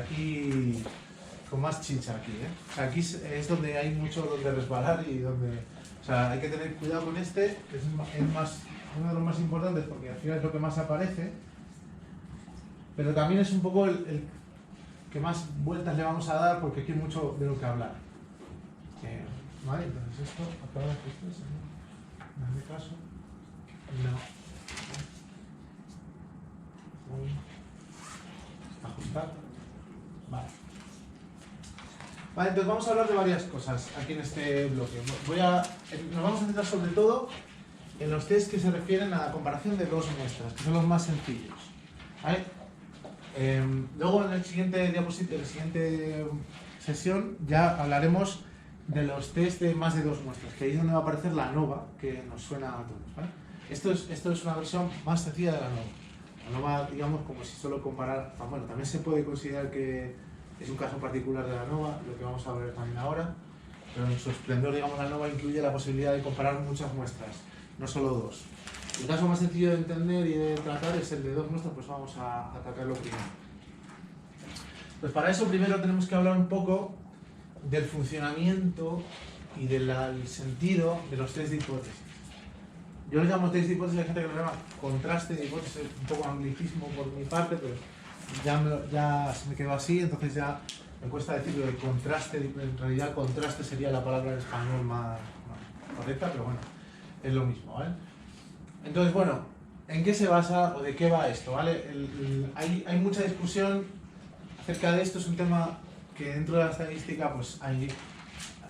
Aquí con más chicha aquí, ¿eh? O sea, aquí es donde hay mucho donde resbalar y donde... O sea, hay que tener cuidado con este, que es uno de los más importantes porque al final es lo que más aparece, pero también es un poco el que más vueltas le vamos a dar porque aquí hay mucho de lo que hablar. Vale, entonces esto, acaba de esto, ¿no? En este caso, no. Ajustar. Vale. Vale, entonces vamos a hablar de varias cosas aquí en este bloque. Nos vamos a centrar sobre todo en los test que se refieren a la comparación de dos muestras, que son los más sencillos. ¿Vale? Luego en la siguiente sesión ya hablaremos de los test de más de dos muestras, que ahí es donde va a aparecer la ANOVA, que nos suena a todos. ¿Vale? Esto es una versión más sencilla de la ANOVA. La ANOVA, digamos, como si solo comparar... Bueno, también se puede considerar que es un caso particular de la ANOVA, lo que vamos a ver también ahora, pero en su esplendor, digamos, la ANOVA incluye la posibilidad de comparar muchas muestras, no solo dos. El caso más sencillo de entender y de tratar es el de dos muestras, pues vamos a atacarlo primero. Pues para eso primero tenemos que hablar un poco del funcionamiento y del sentido de los test de hipótesis. Yo les llamo test de hipótesis, hay gente que lo llama contraste de hipótesis, un poco anglicismo por mi parte, pero ya se me quedó así, entonces ya me cuesta decirlo de contraste, en realidad contraste sería la palabra en español más correcta, pero bueno, es lo mismo, ¿vale? Entonces, bueno, ¿en qué se basa o de qué va esto? ¿Vale? Hay mucha discusión acerca de esto, es un tema que dentro de la estadística pues se han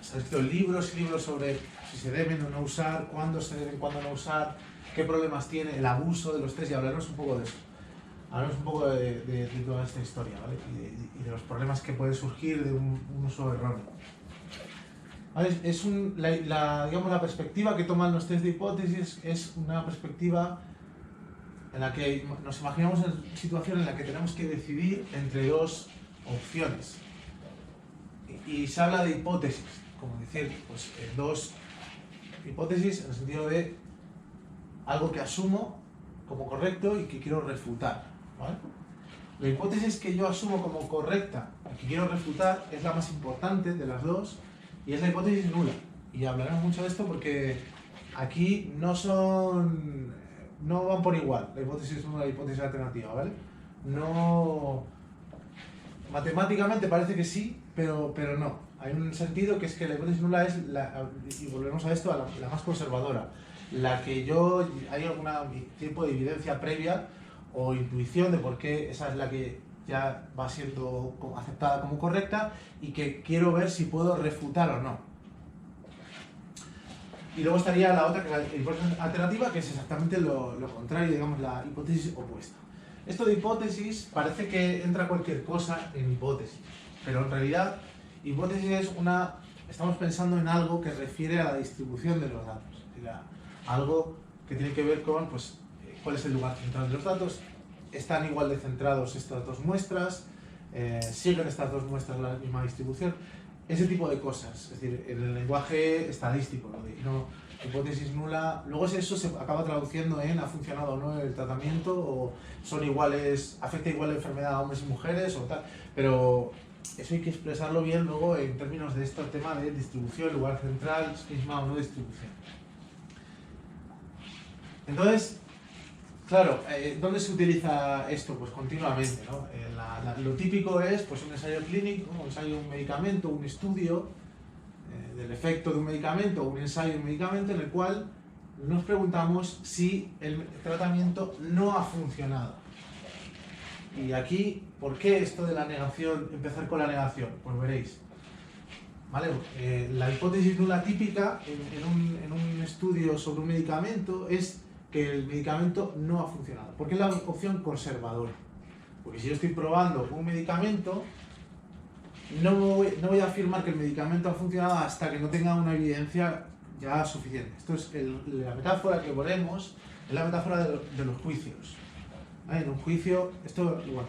escrito libros y libros sobre si se deben o no usar, cuándo se deben, cuándo no usar, qué problemas tiene el abuso de los test, y hablaremos un poco de eso. Hablaremos un poco de toda esta historia, ¿vale? Y de los problemas que pueden surgir de un uso erróneo. ¿Vale? Digamos, la perspectiva que toman los test de hipótesis es una perspectiva en la que nos imaginamos en una situación en la que tenemos que decidir entre dos opciones. Y se habla de hipótesis, como decir, pues dos hipótesis en el sentido de algo que asumo como correcto y que quiero refutar, ¿vale? La hipótesis que yo asumo como correcta y que quiero refutar es la más importante de las dos y es la hipótesis nula. Y hablaremos mucho de esto porque aquí no van por igual, la hipótesis nula y la hipótesis alternativa, ¿vale? No... Matemáticamente parece que sí, pero no. Hay un sentido que es que la hipótesis nula es, y volvemos a esto, la más conservadora. La que hay algún tipo de evidencia previa o intuición de por qué esa es la que ya va siendo aceptada como correcta y que quiero ver si puedo refutar o no. Y luego estaría la otra, que es la hipótesis alternativa, que es exactamente lo contrario, digamos, la hipótesis opuesta. Esto de hipótesis parece que entra cualquier cosa en hipótesis, pero en realidad hipótesis es estamos pensando en algo que refiere a la distribución de los datos, es decir, algo que tiene que ver con pues, cuál es el lugar central de los datos, están igual de centrados estas dos muestras, siguen estas dos muestras la misma distribución, ese tipo de cosas, es decir, en el lenguaje estadístico, ¿no? Hipótesis nula, luego eso se acaba traduciendo en ha funcionado o no el tratamiento, o son iguales, afecta igual la enfermedad a hombres y mujeres, o tal, pero eso hay que expresarlo bien luego en términos de este tema de distribución, lugar central, misma o no distribución. Entonces, claro, ¿dónde se utiliza esto? Pues continuamente, ¿no? Lo típico es pues, un ensayo clínico, un ensayo de un medicamento, un estudio del efecto de un medicamento o un ensayo de un medicamento en el cual nos preguntamos si el tratamiento no ha funcionado. Y aquí, ¿por qué esto de la negación, empezar con la negación? Pues veréis. ¿Vale? La hipótesis nula típica en un estudio sobre un medicamento es que el medicamento no ha funcionado. ¿Por qué es la opción conservadora? Porque si yo estoy probando un medicamento, no voy a afirmar que el medicamento ha funcionado hasta que no tenga una evidencia ya suficiente. Esto es la metáfora que ponemos, es la metáfora de los juicios. ¿Vale? En un juicio, esto igual,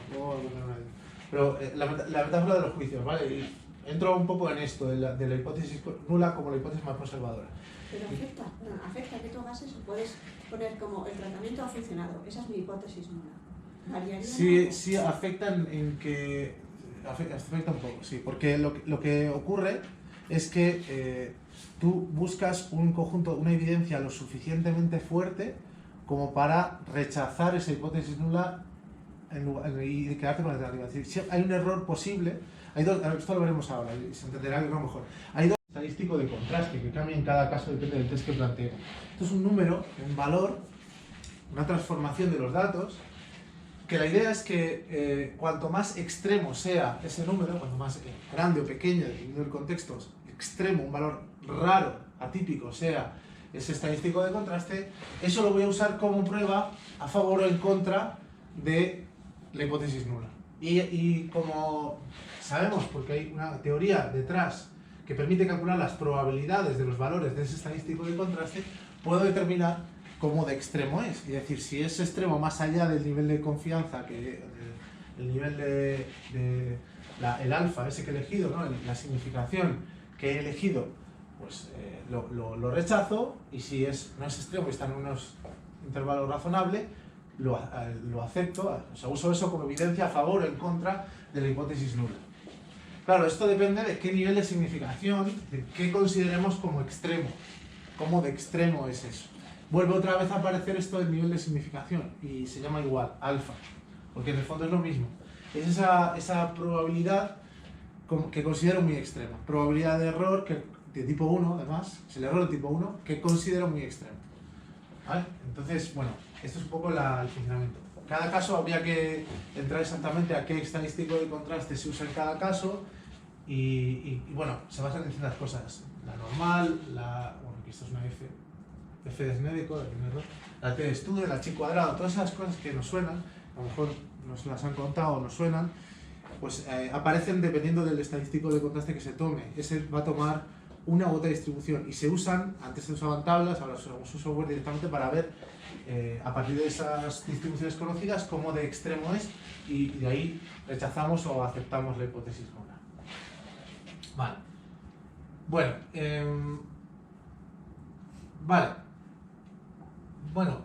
pero la metáfora de los juicios, ¿vale? Y entro un poco en esto, de la hipótesis nula como la hipótesis más conservadora. Pero afecta que tú hagas eso, puedes poner como el tratamiento ha funcionado, esa es mi hipótesis nula. Sí, sí, afectan en que... Afecta un poco, sí, porque lo que ocurre es que tú buscas un conjunto, una evidencia lo suficientemente fuerte como para rechazar esa hipótesis nula y quedarte con la alternativa. Es decir, si hay un error posible, hay dos, esto lo veremos ahora y se entenderá que no mejor. Hay dos estadísticos de contraste que cambian en cada caso, depende del test que planteo. Esto es un número, un valor, una transformación de los datos, que la idea es que cuanto más extremo sea ese número, cuanto más grande o pequeño, dependiendo del contexto, extremo, un valor raro, atípico, sea ese estadístico de contraste, eso lo voy a usar como prueba a favor o en contra de la hipótesis nula. Y como sabemos, porque hay una teoría detrás que permite calcular las probabilidades de los valores de ese estadístico de contraste, puedo determinar cómo de extremo es. Es decir, si es extremo más allá del nivel de confianza, que el nivel el alfa, ese que he elegido, ¿no? La significación que he elegido, pues lo rechazo, y si no es extremo y está en unos intervalos razonables, lo acepto, o sea, uso eso como evidencia a favor o en contra de la hipótesis nula. Claro, esto depende de qué nivel de significación, de qué consideremos como extremo, cómo de extremo es eso. Vuelve otra vez a aparecer esto del nivel de significación y se llama igual, alfa, porque en el fondo es lo mismo. Es esa probabilidad que considero muy extrema. Probabilidad de error de tipo 1, además, es el error de tipo 1 que considero muy extremo. ¿Vale? Entonces, bueno, esto es un poco el funcionamiento. Cada caso habría que entrar exactamente a qué estadístico de contraste se usa en cada caso y bueno, se basan en ciertas cosas. La normal, bueno, aquí esto es una F de Snedeker, la T de estudio, la chi cuadrado, todas esas cosas que nos suenan, a lo mejor nos las han contado o nos suenan, pues aparecen dependiendo del estadístico de contraste que se tome. Ese va a tomar una u otra distribución y se usan, antes se usaban tablas, ahora usamos un software directamente para ver a partir de esas distribuciones conocidas cómo de extremo es y de ahí rechazamos o aceptamos la hipótesis nula. Vale. Bueno, vale. Bueno,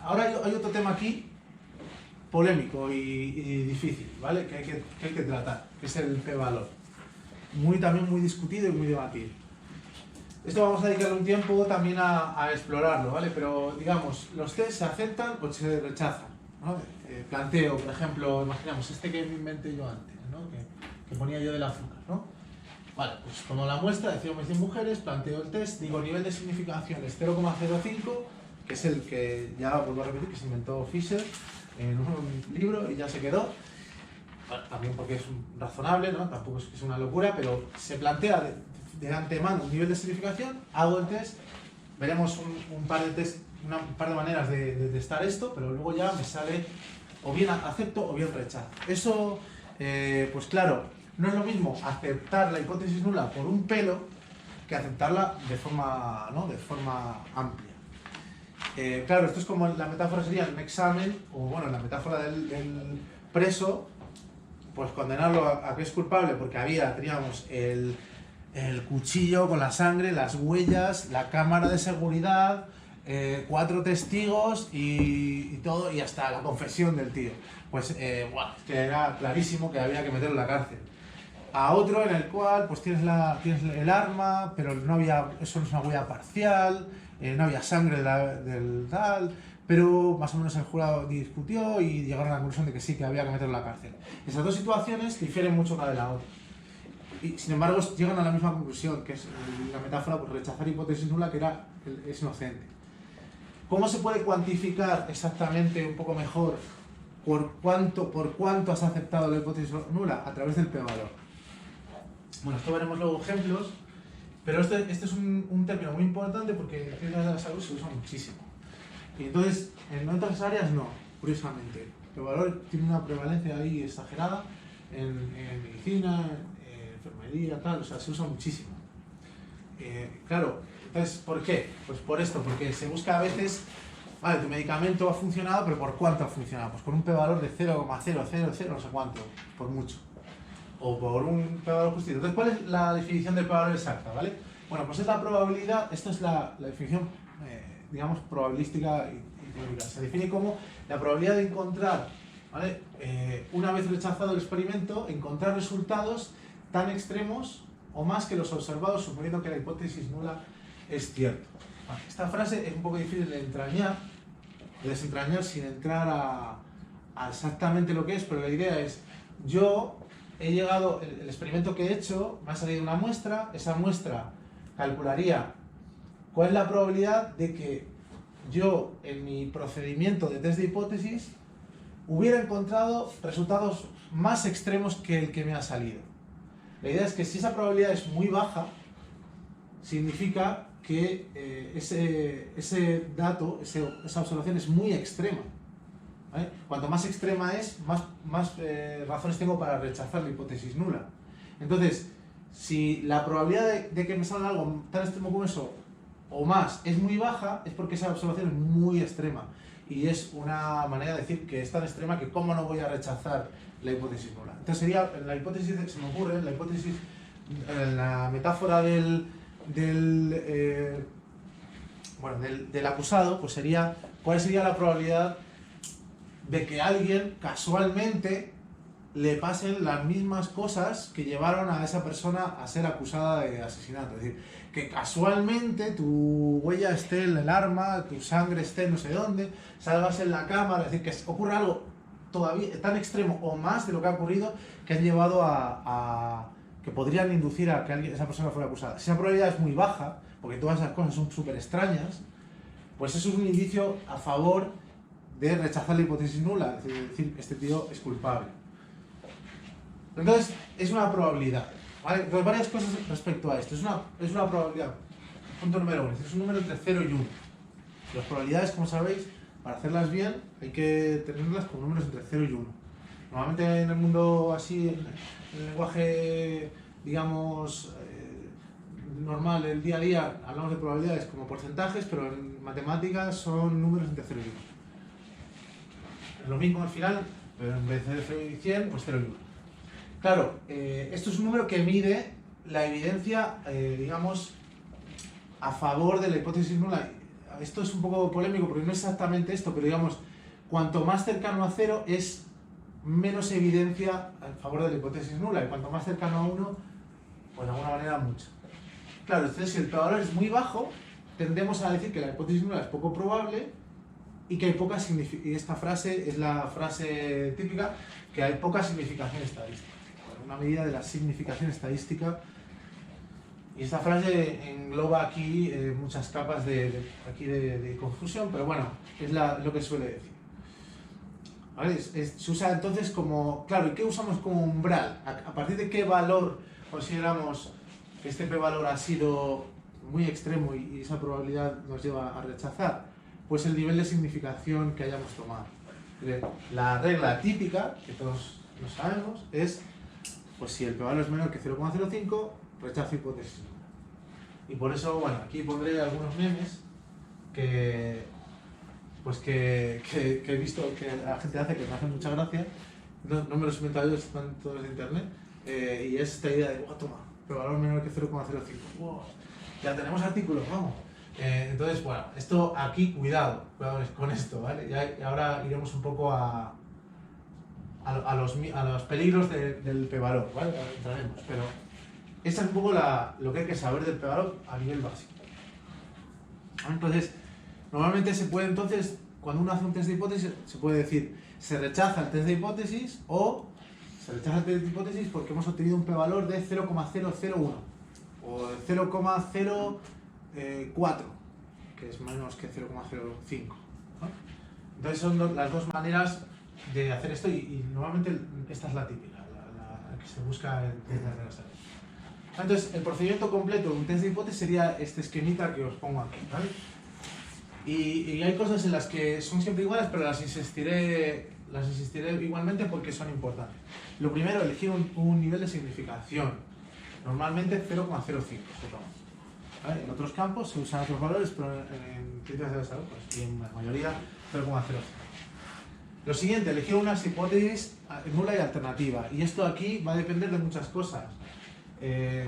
ahora hay otro tema aquí polémico y difícil, ¿vale? Que hay que tratar, que es el p-valor. También muy discutido y muy debatido. Esto vamos a dedicarle un tiempo también a explorarlo, ¿vale? Pero, digamos, los test se aceptan o se rechazan, ¿no? Planteo, por ejemplo, imaginamos este que me inventé yo antes, ¿no? Que ponía yo del azúcar, ¿no? Vale, pues como la muestra de 100 mujeres, planteo el test, digo nivel de significación es 0,05, que es el que ya vuelvo a repetir, que se inventó Fisher en un libro y ya se quedó. Bueno, también porque es razonable, ¿no? Tampoco es que es una locura, pero se plantea de antemano un nivel de significación, hago el test, veremos un par de maneras de testar esto, pero luego ya me sale o bien acepto o bien rechazo. Eso, pues claro, no es lo mismo aceptar la hipótesis nula por un pelo que aceptarla de forma amplia. Claro, esto es como la metáfora sería en un examen, o bueno, la metáfora del preso, pues condenarlo a que es culpable porque teníamos el cuchillo con la sangre, las huellas, la cámara de seguridad, 4 testigos y todo, y hasta la confesión del tío. Pues bueno, que era clarísimo que había que meterlo en la cárcel. A otro en el cual pues tienes el arma, pero eso no es una huella parcial, no había sangre del tal, pero más o menos el jurado discutió y llegaron a la conclusión de que sí, que había que meterlo en la cárcel. Esas dos situaciones difieren mucho una de la otra. Y sin embargo llegan a la misma conclusión, que es la metáfora por rechazar hipótesis nula, que es inocente. ¿Cómo se puede cuantificar exactamente un poco mejor por cuánto has aceptado la hipótesis nula? A través del p-valor. Bueno, esto veremos luego ejemplos, pero este es un término muy importante porque en ciencias de la salud se usa muchísimo. Y entonces, en otras áreas no, curiosamente. El p-valor tiene una prevalencia ahí exagerada en medicina, enfermería, tal, o sea, se usa muchísimo. Claro, entonces, ¿por qué? Pues por esto, porque se busca a veces, vale, tu medicamento ha funcionado, pero ¿por cuánto ha funcionado? Pues con un p-valor de 0,000 no sé cuánto, por mucho. O por un p-valor justito. Entonces, ¿cuál es la definición del p-valor exacta, vale? Bueno, pues es la probabilidad, esto es la definición, digamos, probabilística y teórica. Se define como la probabilidad de encontrar ¿vale? Una vez rechazado el experimento, encontrar resultados tan extremos o más que los observados, suponiendo que la hipótesis nula es cierta. Vale, esta frase es un poco difícil de desentrañar sin entrar a exactamente lo que es, pero la idea es, yo he llegado, el experimento que he hecho, me ha salido una muestra, esa muestra calcularía cuál es la probabilidad de que yo en mi procedimiento de test de hipótesis hubiera encontrado resultados más extremos que el que me ha salido. La idea es que si esa probabilidad es muy baja, significa que ese dato, esa observación es muy extrema. ¿Vale? Cuanto más extrema es, más razones tengo para rechazar la hipótesis nula. Entonces, si la probabilidad de que me salga algo tan extremo como eso, o más, es muy baja, es porque esa observación es muy extrema. Y es una manera de decir que es tan extrema que cómo no voy a rechazar la hipótesis nula. Entonces sería, la hipótesis, se me ocurre, la hipótesis, en la metáfora del acusado, pues sería, ¿cuál sería la probabilidad de que alguien casualmente le pasen las mismas cosas que llevaron a esa persona a ser acusada de asesinato? Es decir, que casualmente tu huella esté en el arma, tu sangre esté no sé dónde, salgas en la cámara, es decir, que ocurra algo todavía tan extremo o más de lo que ha ocurrido que han llevado que podrían inducir a que esa persona fuera acusada. Si esa probabilidad es muy baja, porque todas esas cosas son súper extrañas, pues eso es un indicio a favor de rechazar la hipótesis nula, es decir, que este tío es culpable. Entonces, es una probabilidad. ¿Vale? Entonces, varias cosas respecto a esto. Es una probabilidad. Punto número 1. Es un número entre 0 y 1. Las probabilidades, como sabéis, para hacerlas bien, hay que tenerlas con números entre 0 y 1. Normalmente en el mundo así, en el lenguaje, digamos, normal, el día a día, hablamos de probabilidades como porcentajes, pero en matemáticas son números entre 0 y 1. Es lo mismo al final, pero en vez de 0 y 100, pues 0 y 1. Claro, esto es un número que mide la evidencia, digamos, a favor de la hipótesis nula. Esto es un poco polémico porque no es exactamente esto, pero digamos, cuanto más cercano a 0 es menos evidencia a favor de la hipótesis nula, y cuanto más cercano a 1, pues de alguna manera mucho. Claro, entonces si el p-valor es muy bajo, tendemos a decir que la hipótesis nula es poco probable y que hay poca significación. Y esta frase es la frase típica, que hay poca significación estadística. Una medida de la significación estadística. Y esta frase engloba aquí muchas capas de confusión, pero bueno, es lo que suele decir. ¿Vale? Se usa entonces como, claro, ¿y qué usamos como umbral? ¿A partir de qué valor consideramos que este p-valor ha sido muy extremo y esa probabilidad nos lleva a rechazar? Pues el nivel de significación que hayamos tomado. La regla típica, que todos lo sabemos, es, pues si el p-valor es menor que 0,05, rechazo hipótesis. Y por eso, bueno, aquí pondré algunos memes que he visto que la gente hace, que me hacen mucha gracia. No me los he inventado yo, están todos de internet. Y es esta idea de, toma, p-valor menor que 0,05. Wow, ya tenemos artículos, vamos. Entonces, bueno, esto aquí, cuidado con esto, ¿vale? Y ahora iremos un poco a los peligros del p-valor, ¿vale? Ahora entraremos, pero esta es un poco lo que hay que saber del p-valor a nivel básico. Entonces, normalmente se puede, entonces, cuando uno hace un test de hipótesis, se puede decir, se rechaza el test de hipótesis o se rechaza el test de hipótesis porque hemos obtenido un p-valor de 0,001 o de 0,04, que es menos que 0,05. ¿no? Entonces son las dos maneras de hacer esto y normalmente esta es la típica, la que se busca en las reglas. Entonces el procedimiento completo de un test de hipótesis sería este esquemita que os pongo aquí, ¿vale? Y hay cosas en las que son siempre iguales, pero las insistiré igualmente porque son importantes. Lo primero, elegir un nivel de significación, normalmente 0,05. ¿Vale? En otros campos se usan otros valores, pero en ciencias de la salud, pues, y en la mayoría 0,05. Lo siguiente, elegir unas hipótesis nula y alternativa. Y esto aquí va a depender de muchas cosas.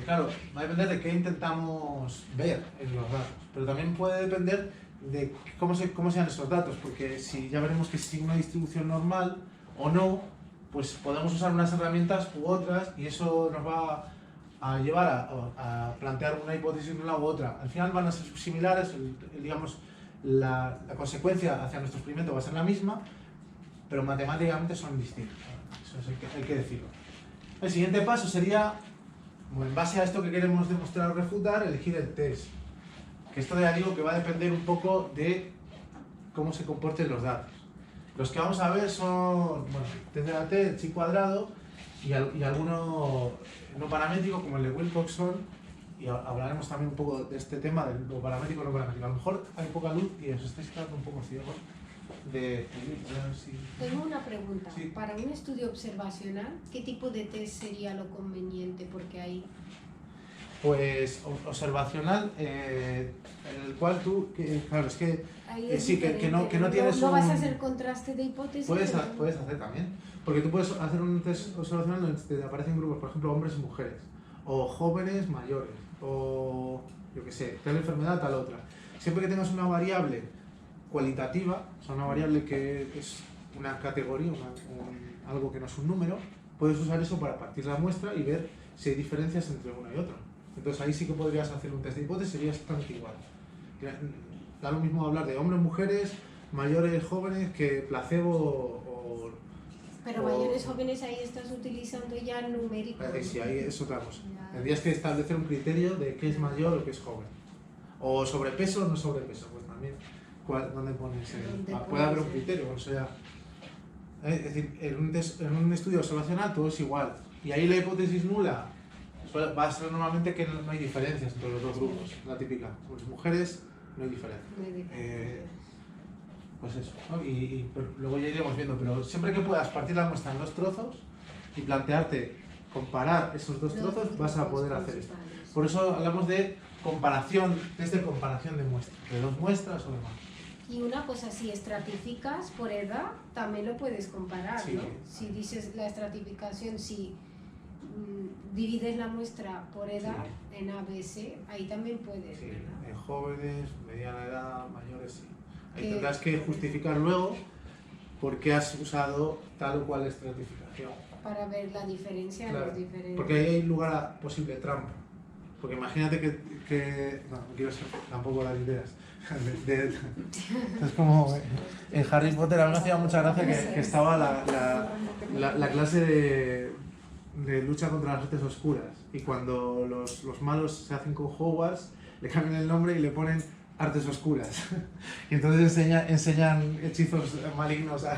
Claro, va a depender de qué intentamos ver en los datos, pero también puede depender de cómo sean esos datos, porque ya veremos que si una distribución normal o no, pues podemos usar unas herramientas u otras y eso nos va a llevar a plantear una hipótesis de una u otra. Al final van a ser similares, digamos, la consecuencia hacia nuestro experimento va a ser la misma, pero matemáticamente son distintos. Eso hay que decirlo. El siguiente paso sería, bueno, en base a esto que queremos demostrar o refutar, elegir el test. Que esto ya digo que va a depender un poco de cómo se comporten los datos. Los que vamos a ver son, bueno, test de la T, el chi cuadrado y alguno no paramétrico como el de Wilcoxon, y hablaremos también un poco de este tema del lo paramétrico y no paramétrico. A lo mejor hay poca luz y os estáis quedando un poco ciegos de... Tengo una pregunta. Sí. Para un estudio observacional, ¿qué tipo de test sería lo conveniente? Porque hay... Pues observacional, en el cual tú, claro, es que sí, que no tienes no vas a un... hacer contraste de hipótesis. Puedes hacer también, porque tú puedes hacer un test observacional donde te aparecen grupos, por ejemplo, hombres y mujeres, o jóvenes mayores, o yo qué sé, tal enfermedad, tal otra. Siempre que tengas una variable cualitativa, o sea, una variable que es una categoría, algo que no es un número, puedes usar eso para partir la muestra y ver si hay diferencias entre una y otra. Entonces ahí sí que podrías hacer un test de hipótesis, sería exactamente igual. Da lo mismo hablar de hombres, mujeres, mayores, jóvenes, que placebo o... Pero mayores, jóvenes, ahí estás utilizando ya numéricos. Sí, ahí es otra cosa. Tendrías que establecer un criterio de qué es mayor o qué es joven. O sobrepeso o no sobrepeso, pues también. ¿Dónde pones? Puede haber un criterio, o sea... Es decir, en un estudio observacional todo es igual. Y ahí la hipótesis nula va a ser normalmente que no hay diferencias entre los dos grupos, la típica. Pues mujeres no hay diferencia. Pues eso, ¿no? Pero luego ya iremos viendo, pero siempre que puedas partir la muestra en dos trozos y plantearte comparar esos dos trozos, vas a poder hacer esto. Por eso hablamos de comparación, desde comparación de muestras, de dos muestras o de más. Y una cosa, si estratificas por edad, también lo puedes comparar, sí. ¿no? Si dices la estratificación, si divides la muestra por edad sí. en A, B, C, ahí también puedes, sí. ¿verdad? En jóvenes, mediana edad, mayores, sí. Ahí tendrás que justificar luego por qué has usado tal o cual estratificación. Para ver la diferencia en los diferentes... Porque ahí hay lugar a posible trampa. Porque imagínate que no quiero ser tampoco dar ideas. Es como en Harry Potter, a mí me hacía mucha gracia que estaba la clase de lucha contra las artes oscuras. Y cuando los malos se hacen con Hogwarts, le cambian el nombre y le ponen artes oscuras. Y entonces enseñan hechizos malignos a...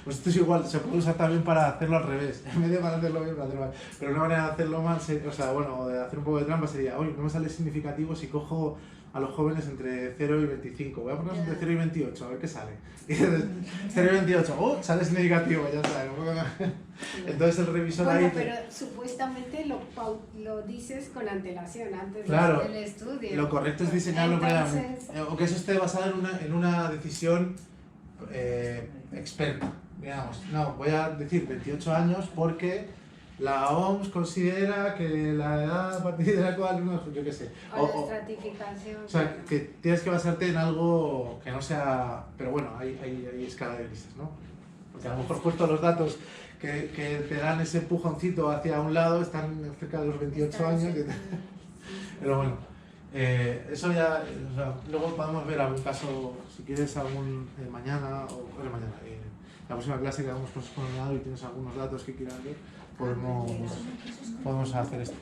Pues esto es igual, se puede usar también para hacerlo al revés. En vez de para hacerlo bien, para hacerlo mal. Pero una manera de hacerlo mal, o sea, bueno, de hacer un poco de trampa sería, oye, no me sale significativo si cojo a los jóvenes entre 0 y 25. Voy a ponerlos entre 0 y 28, a ver qué sale. Y entonces, 0 y 28, sale significativo, ya sabes. Entonces el revisor bueno, ahí... pero supuestamente lo dices con antelación, antes claro, del estudio. Lo correcto es diseñarlo previamente. Entonces... O que eso esté basado en una decisión experta. Digamos, no, voy a decir 28 años porque la OMS considera que la edad a partir de la cual, no, yo qué sé. O la estratificación. O sea, que tienes que basarte en algo que no sea... Pero bueno, hay escala de grises, ¿no? Porque a lo mejor puesto los datos que te dan ese empujoncito hacia un lado están cerca de los 28 años. Pero bueno, eso ya... O sea, luego podemos ver algún caso, si quieres, algún mañana o mañana. La próxima clase que hagamos cosas con ordenador y tienes algunos datos que quieras ver, podemos hacer esto.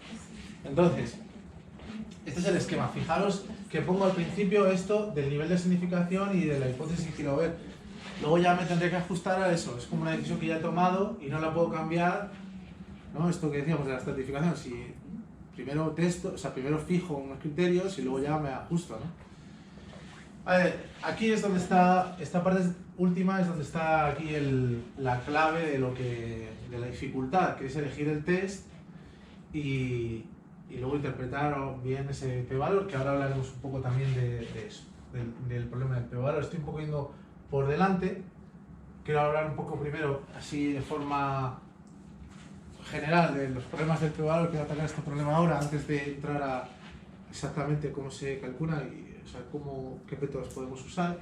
Entonces, este es el esquema. Fijaros que pongo al principio esto del nivel de significación y de la hipótesis que quiero ver. Luego ya me tendré que ajustar a eso. Es como una decisión que ya he tomado y no la puedo cambiar, ¿no? Esto que decíamos de la estratificación. Si primero primero fijo unos criterios y luego ya me ajusto, ¿no? A ver, aquí es donde está, esta parte última es donde está aquí la clave de la dificultad, que es elegir el test y luego interpretar bien ese p-valor, que ahora hablaremos un poco también de eso, del problema del p-valor. Estoy un poco yendo por delante, quiero hablar un poco primero, así de forma general, de los problemas del p-valor. Quiero atacar este problema ahora, antes de entrar a exactamente cómo se calcula y o sea, qué métodos podemos usar.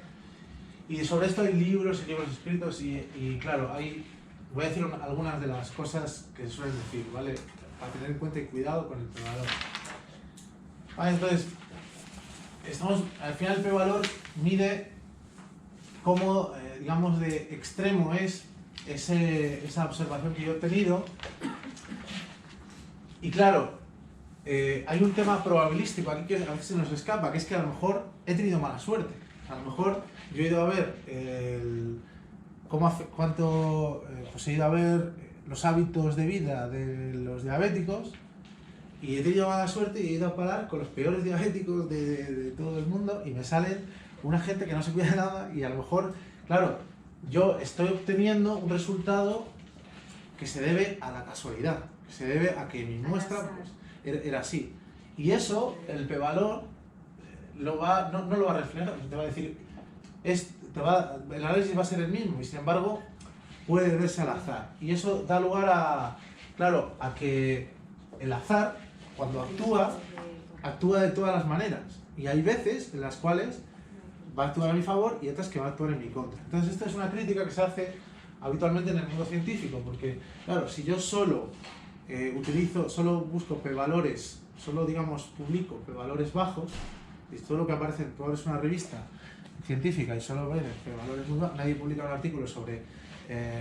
Y sobre esto hay libros y libros escritos y claro, hay voy a decir algunas de las cosas que se suelen decir, ¿vale? Para tener en cuenta y cuidado con el p-valor. Vale, entonces, al final el p-valor mide cómo, digamos, de extremo es esa observación que yo he tenido. Y claro, hay un tema probabilístico aquí que a veces se nos escapa, que es que a lo mejor he tenido mala suerte. A lo mejor yo he ido a ver pues he ido a ver los hábitos de vida de los diabéticos y he tenido mala suerte y he ido a parar con los peores diabéticos de todo el mundo y me salen una gente que no se cuida de nada y a lo mejor, claro, yo estoy obteniendo un resultado que se debe a la casualidad, que se debe a que mi muestra pues, era así. Y eso, el p-valor, no lo va a reflejar, te va a decir, el análisis va a ser el mismo y sin embargo puede verse al azar. Y eso da lugar a que el azar, cuando actúa de todas las maneras. Y hay veces en las cuales va a actuar a mi favor y otras que va a actuar en mi contra. Entonces esta es una crítica que se hace habitualmente en el mundo científico, porque claro, si yo solo busco p-valores, solo digamos publico p-valores bajos, y todo lo que aparece en toda una revista científica y solo ven p-valores muy bajos, nadie publica un artículo sobre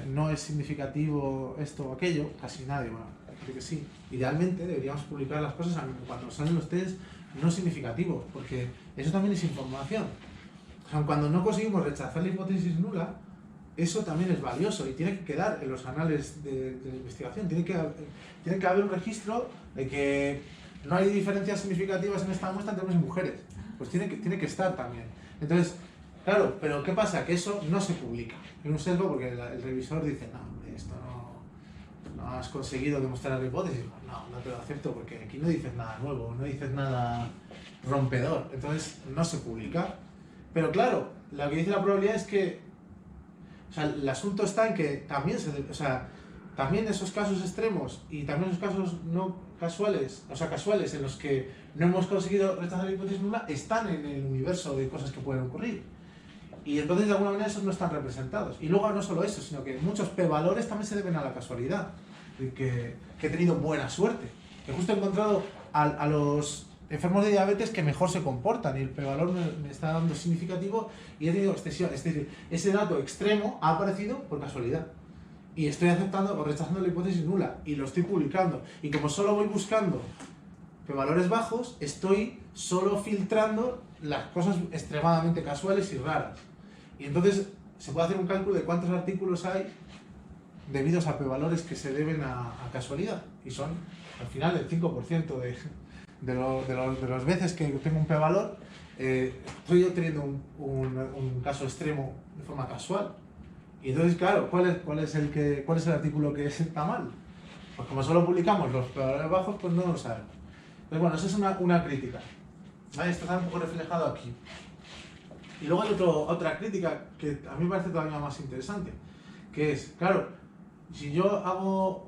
no es significativo esto o aquello, casi nadie, bueno, creo que sí. Idealmente deberíamos publicar las cosas cuando salen los test no significativos, porque eso también es información. O sea, cuando no conseguimos rechazar la hipótesis nula, eso también es valioso y tiene que quedar en los anales de la investigación. Tiene que haber un registro de que no hay diferencias significativas en esta muestra entre hombres y mujeres. Pues tiene que estar también. Entonces, claro, pero ¿qué pasa? Que eso no se publica. Hay un sesgo porque el revisor dice, no, hombre, esto no has conseguido demostrar la hipótesis. No te lo acepto porque aquí no dices nada nuevo, no dices nada rompedor. Entonces, no se publica. Pero claro, lo que dice la probabilidad es que, o sea, el asunto está en que también esos casos extremos y también esos casos no casuales, o sea, casuales en los que no hemos conseguido rechazar la hipótesis nula, están en el universo de cosas que pueden ocurrir. Y entonces de alguna manera esos no están representados. Y luego no solo eso, sino que muchos p-valores también se deben a la casualidad, que he tenido buena suerte, que justo he encontrado a los enfermos de diabetes que mejor se comportan y el p-valor me está dando significativo y he tenido extensión. Es decir, ese dato extremo ha aparecido por casualidad y estoy aceptando o rechazando la hipótesis nula y lo estoy publicando. Y como solo voy buscando p-valores bajos, estoy solo filtrando las cosas extremadamente casuales y raras. Y entonces se puede hacer un cálculo de cuántos artículos hay debidos a p-valores que se deben a casualidad y son al final el 5% de las veces que tengo un p-valor, estoy obteniendo un caso extremo de forma casual. Y entonces, claro, ¿cuál es el artículo que está mal? Pues como solo publicamos los p-valores bajos, pues no lo sabemos. Entonces, bueno, esa es una crítica. ¿Vale? Esto está un poco reflejado aquí. Y luego hay otra crítica que a mí me parece todavía más interesante, que es, claro, si yo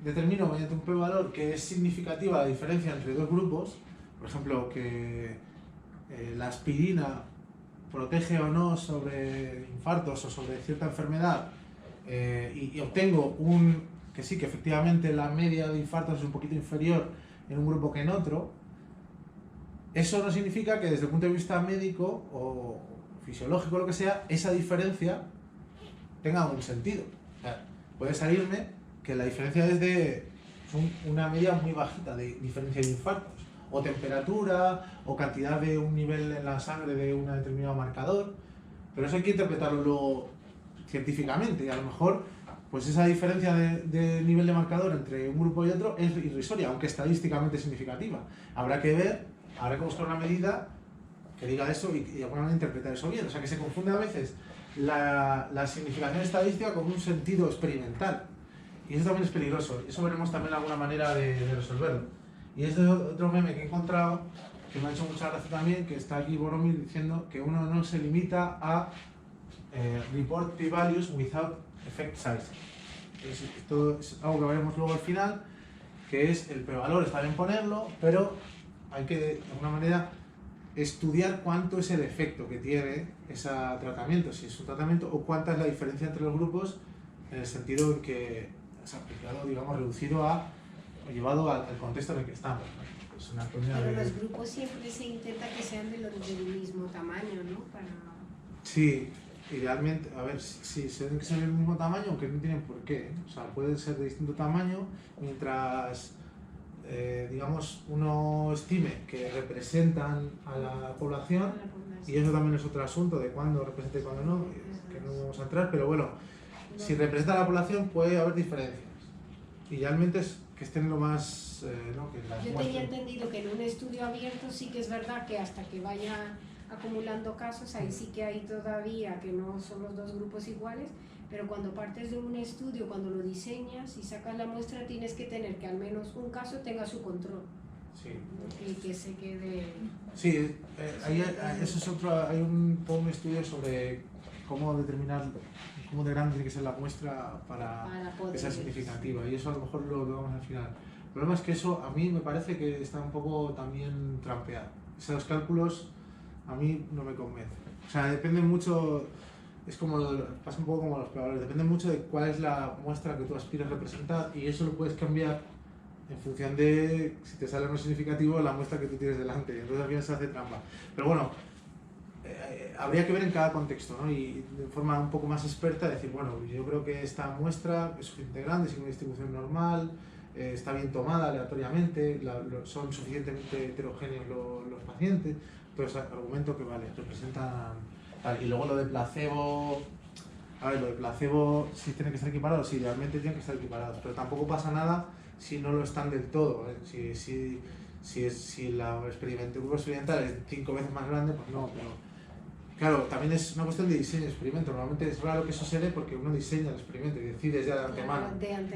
determino mediante un p-valor que es significativa la diferencia entre dos grupos, por ejemplo, que la aspirina protege o no sobre infartos o sobre cierta enfermedad, y obtengo que sí, que efectivamente la media de infartos es un poquito inferior en un grupo que en otro, eso no significa que desde el punto de vista médico o fisiológico, lo que sea, esa diferencia tenga un sentido. O sea, puede salirme que la diferencia es de una media muy bajita de diferencia de infartos, o temperatura, o cantidad de un nivel en la sangre de un determinado marcador, pero eso hay que interpretarlo luego científicamente, y a lo mejor pues esa diferencia de nivel de marcador entre un grupo y otro es irrisoria, aunque estadísticamente significativa. Habrá que buscar una medida que diga eso y de alguna manera interpretar eso bien. O sea, que se confunde a veces la significación estadística con un sentido experimental. Y eso también es peligroso. Eso veremos también alguna manera de resolverlo. Y este es otro meme que he encontrado, que me ha hecho mucha gracia también, que está aquí Boromir diciendo que uno no se limita a report p-values without effect size. Esto es algo que veremos luego al final, que es el p-valor, está bien ponerlo, pero hay que de alguna manera estudiar cuánto es el efecto que tiene ese tratamiento, si es un tratamiento o cuánta es la diferencia entre los grupos en el sentido en que es aplicado, digamos, reducido a, o llevado al contexto en el que estamos, ¿no? Es una comunidad Pero de... los grupos siempre se intenta que sean del mismo tamaño, ¿no? Para... Sí, idealmente, a ver, si se tienen que ser del mismo tamaño, aunque no tienen por qué, ¿eh? O sea, pueden ser de distinto tamaño, mientras, digamos, uno estime que representan a la población, y eso también es otro asunto de cuándo representa y cuándo no, que no vamos a entrar, pero bueno, si representa a la población puede haber diferencias. Idealmente es que estén lo más... ¿no? Que las Yo muestren. tenía entendido que en un estudio abierto sí que es verdad que hasta que vaya acumulando casos, ahí sí que hay todavía que no son los dos grupos iguales, pero cuando partes de un estudio, cuando lo diseñas y sacas la muestra, tienes que tener que al menos un caso tenga su control. Sí. Y que se quede... Sí, eso es otro, hay todo un estudio sobre cómo determinar cómo de grande tiene que ser la muestra para poder que sea significativa, y eso a lo mejor lo vemos al final. El problema es que eso a mí me parece que está un poco también trampeado. Esos cálculos a mí no me convencen. O sea, depende mucho, es como, pasa un poco como los probadores, depende mucho de cuál es la muestra que tú aspiras a representar, y eso lo puedes cambiar en función de si te sale más significativo la muestra que tú tienes delante, y entonces al final se hace trampa. Pero bueno, habría que ver en cada contexto, ¿no? Y de forma un poco más experta decir, bueno, yo creo que esta muestra es suficientemente grande, sigue una distribución normal, está bien tomada aleatoriamente, son suficientemente heterogéneos los pacientes, entonces argumento que vale, representan tal. Y luego lo de placebo, a ver, lo de placebo sí tiene que estar equiparado, sí, realmente tienen que estar equiparados, pero tampoco pasa nada si no lo están del todo, ¿vale? Si el grupo experimental es 5 veces más grande, pues no, pero claro, también es una cuestión de diseño de experimento. Normalmente es raro que eso se dé porque uno diseña el experimento y decides ya de antemano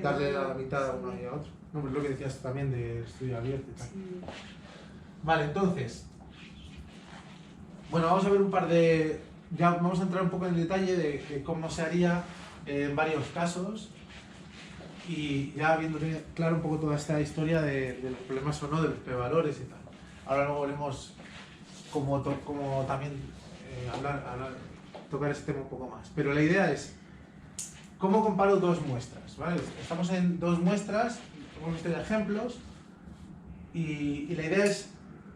darle la mitad a uno y a otro. No, pues lo que decías también del estudio abierto y tal. Sí. Vale, entonces, bueno, vamos a ver un par de... Ya vamos a entrar un poco en detalle de cómo se haría en varios casos, y ya viendo claro un poco toda esta historia de los problemas o no, de los p-valores y tal. Ahora luego volvemos como también tocar este tema un poco más. Pero la idea es, ¿cómo comparo dos muestras? ¿Vale? Estamos en dos muestras, hemos visto ya ejemplos, y la idea es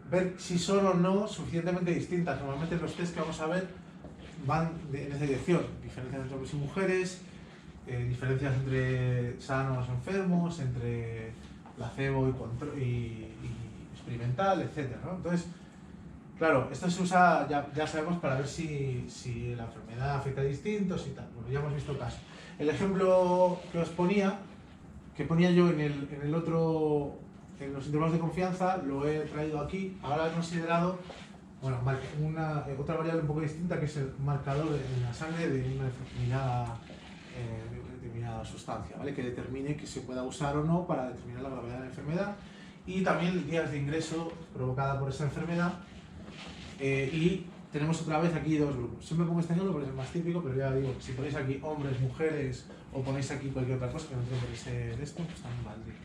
ver si son o no suficientemente distintas. Normalmente los test que vamos a ver van en esa dirección, diferencias entre hombres y mujeres, diferencias entre sanos o enfermos, entre placebo y experimental, etc., ¿no? Entonces, claro, esto se usa, ya sabemos, para ver si la enfermedad afecta a distintos y tal. Bueno, ya hemos visto casos. El ejemplo que os ponía, que ponía yo en los intervalos de confianza, lo he traído aquí. Ahora he considerado, bueno, otra variable un poco distinta, que es el marcador en la sangre de una determinada sustancia, ¿vale? Que determine que se pueda usar o no para determinar la gravedad de la enfermedad, y también días de ingreso provocada por esa enfermedad. Y tenemos otra vez aquí dos grupos. Siempre pongo este ejemplo porque es el más típico, pero ya digo, si ponéis aquí hombres, mujeres, o ponéis aquí cualquier otra cosa que no tiene por qué ser esto, pues también valdría,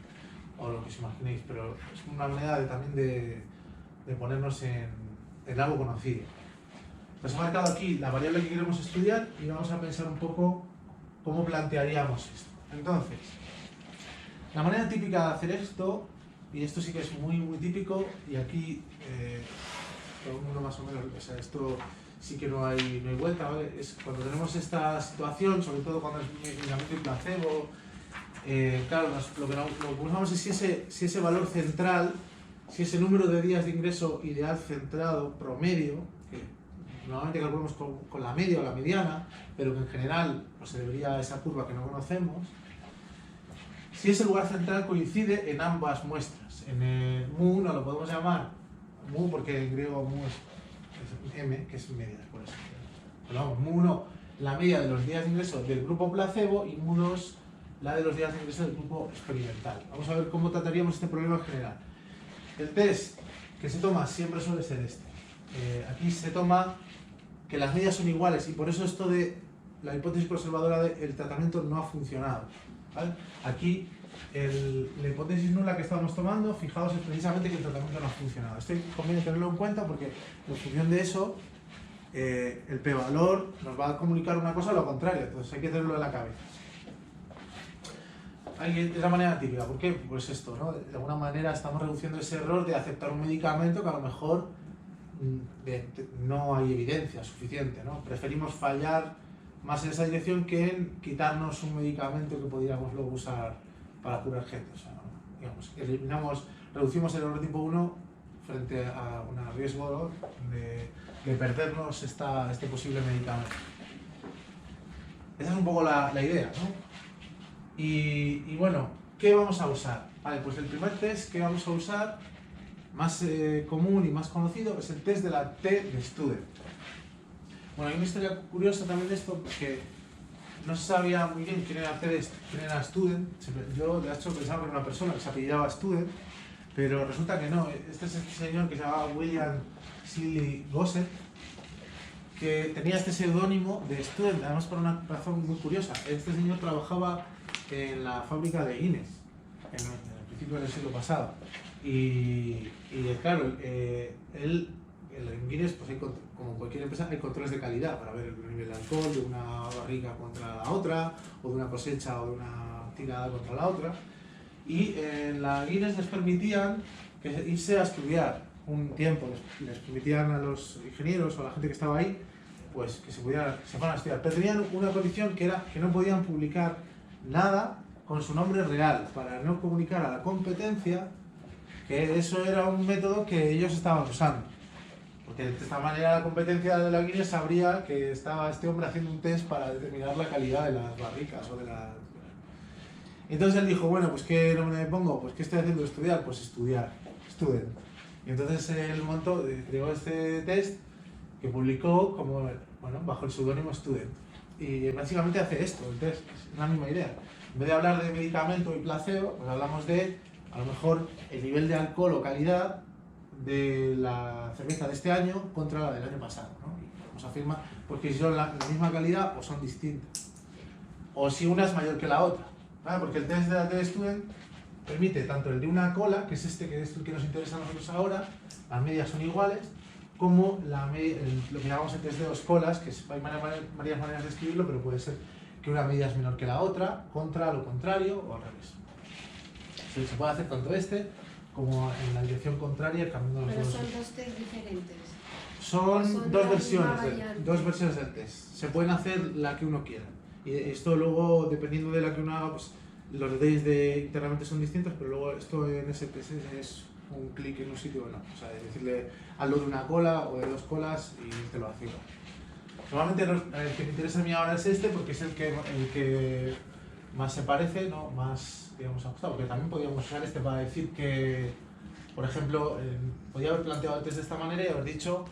o lo que os imaginéis, pero es una manera también de ponernos en algo conocido. Pues he marcado aquí la variable que queremos estudiar y vamos a pensar un poco cómo plantearíamos esto. Entonces, la manera típica de hacer esto, y esto sí que es muy muy típico, y aquí todo el mundo más o menos, o sea, esto sí que no hay vuelta, ¿vale? Es cuando tenemos esta situación, sobre todo cuando es únicamente un placebo, claro, lo que buscamos es si ese valor central, si ese número de días de ingreso ideal centrado, promedio, que normalmente calculamos con la media o la mediana, pero que en general pues, se debería a esa curva que no conocemos, si ese lugar central coincide en ambas muestras. En el mu1 lo podemos llamar mu, porque en griego mu es m, que es medias, por eso. Pero vamos, mu1, la media de los días de ingreso del grupo placebo, y mu2, la de los días de ingreso del grupo experimental. Vamos a ver cómo trataríamos este problema en general. El test que se toma siempre suele ser este. Aquí se toma que las medias son iguales, y por eso esto de la hipótesis conservadora del tratamiento no ha funcionado, ¿vale? Aquí la hipótesis nula que estamos tomando, fijaos, es precisamente que el tratamiento no ha funcionado. Esto conviene tenerlo en cuenta porque en función de eso el p-valor nos va a comunicar una cosa o lo contrario, entonces hay que tenerlo en la cabeza. es la manera típica. ¿Por qué? Pues esto, ¿no? De alguna manera estamos reduciendo ese error de aceptar un medicamento que a lo mejor no hay evidencia suficiente, ¿no? Preferimos fallar más en esa dirección que en quitarnos un medicamento que podríamos luego usar para curar gente. O sea, digamos, reducimos el error tipo 1 frente a un riesgo de perdernos este posible medicamento. Esa es un poco la idea, ¿no? Y bueno, ¿qué vamos a usar? Vale, pues el primer test que vamos a usar, más común y más conocido, es el test de la T de Student. Bueno, hay una historia curiosa también de esto, porque no se sabía muy bien quién era Student. Yo, de hecho, pensaba que era una persona que se apellidaba Student, pero resulta que no. Este es este señor que se llamaba William Sidley Gossett, que tenía este seudónimo de Student, además por una razón muy curiosa. Este señor trabajaba en la fábrica de Guinness, en el principio del siglo pasado. Y claro, en Guinness, pues como cualquier empresa, hay controles de calidad para ver el nivel de alcohol de una barrica contra la otra, o de una cosecha o de una tirada contra la otra. Y en la Guinness les permitían irse a estudiar un tiempo, les permitían a los ingenieros o a la gente que estaba ahí, pues que se fueran a estudiar. Pero tenían una condición que era que no podían publicar nada con su nombre real, para no comunicar a la competencia que eso era un método que ellos estaban usando. Porque de esta manera la competencia de la Guinness sabría que estaba este hombre haciendo un test para determinar la calidad de las barricas o de la... Entonces él dijo, bueno, pues ¿qué nombre me pongo? Pues ¿qué estoy haciendo? Estudiar, pues estudiar, Student. Y entonces él creó este test que publicó como, bueno, bajo el seudónimo Student. Y básicamente hace esto, el test, es la misma idea. En vez de hablar de medicamento y placebo, pues hablamos de, a lo mejor, el nivel de alcohol o calidad de la cerveza de este año contra la del año pasado, ¿no? Y podemos afirmar, porque si son la misma calidad o son distintas. O si una es mayor que la otra, ¿vale? Porque el test de la T Student permite tanto el de una cola, que es este que nos interesa a nosotros ahora, las medias son iguales, como lo que llamamos el test de dos colas, que hay varias maneras de escribirlo, pero puede ser que una medida es menor que la otra, contra lo contrario o al revés. Se puede hacer tanto como en la dirección contraria, cambiando los Pero dos. son dos test diferentes. Son dos versiones del test. Se pueden hacer la que uno quiera. Y esto luego, dependiendo de la que uno haga, pues, los detalles internamente son distintos, pero luego esto en ese test es un clic en un sitio o no. O sea, decirle hazlo de una cola o de dos colas y te lo hace igual. Normalmente el que me interesa a mí ahora es este porque es el que más se parece, ¿no? Más, digamos, ajustado. Porque también podríamos usar este para decir que, por ejemplo, podría haber planteado el test de esta manera y haber dicho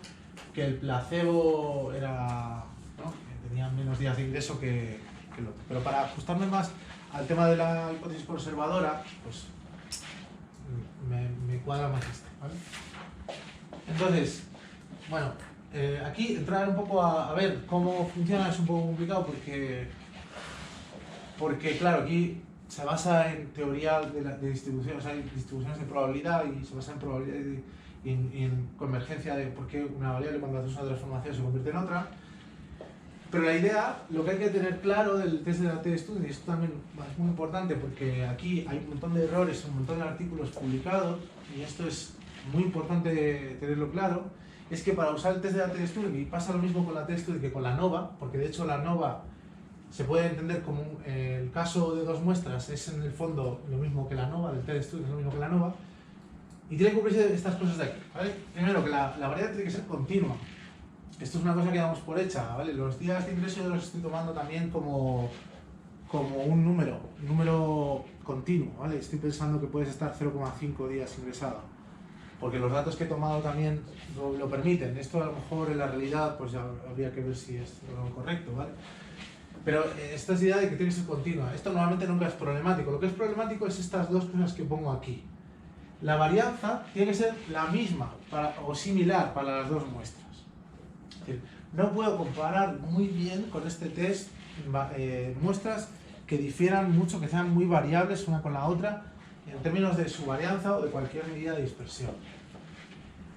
que el placebo era, ¿no? Que tenía menos días de ingreso que el otro. Pero para ajustarme más al tema de la hipótesis conservadora, pues me cuadra más este, ¿vale? Entonces, bueno, aquí entrar un poco a ver cómo funciona es un poco complicado porque claro, aquí se basa en teoría de distribuciones, hay distribuciones de probabilidad y se basa en probabilidad y en convergencia de por qué una variable cuando haces una transformación se convierte en otra. Pero la idea, lo que hay que tener claro del test de la T Student, y esto también es muy importante porque aquí hay un montón de errores, un montón de artículos publicados, y esto es muy importante tenerlo claro, es que para usar el test de la T Student, y pasa lo mismo con la T Student que con la NOVA, porque de hecho la NOVA se puede entender como el caso de dos muestras es en el fondo lo mismo que la NOVA, del test Student es lo mismo que la NOVA, y tiene que cumplirse estas cosas de aquí, ¿vale? Primero, que la variable tiene que ser continua. Esto es una cosa que damos por hecha, ¿vale? Los días de ingreso yo los estoy tomando también como un número continuo, ¿vale? Estoy pensando que puedes estar 0,5 días ingresado, porque los datos que he tomado también lo permiten. Esto a lo mejor en la realidad pues ya habría que ver si es lo correcto, ¿vale? Pero esta es la idea de que tiene que ser continua. Esto normalmente nunca es problemático. Lo que es problemático es estas dos cosas que pongo aquí. La varianza tiene que ser la misma o similar para las dos muestras. Es decir, no puedo comparar muy bien con este test muestras que difieran mucho, que sean muy variables una con la otra en términos de su varianza o de cualquier medida de dispersión.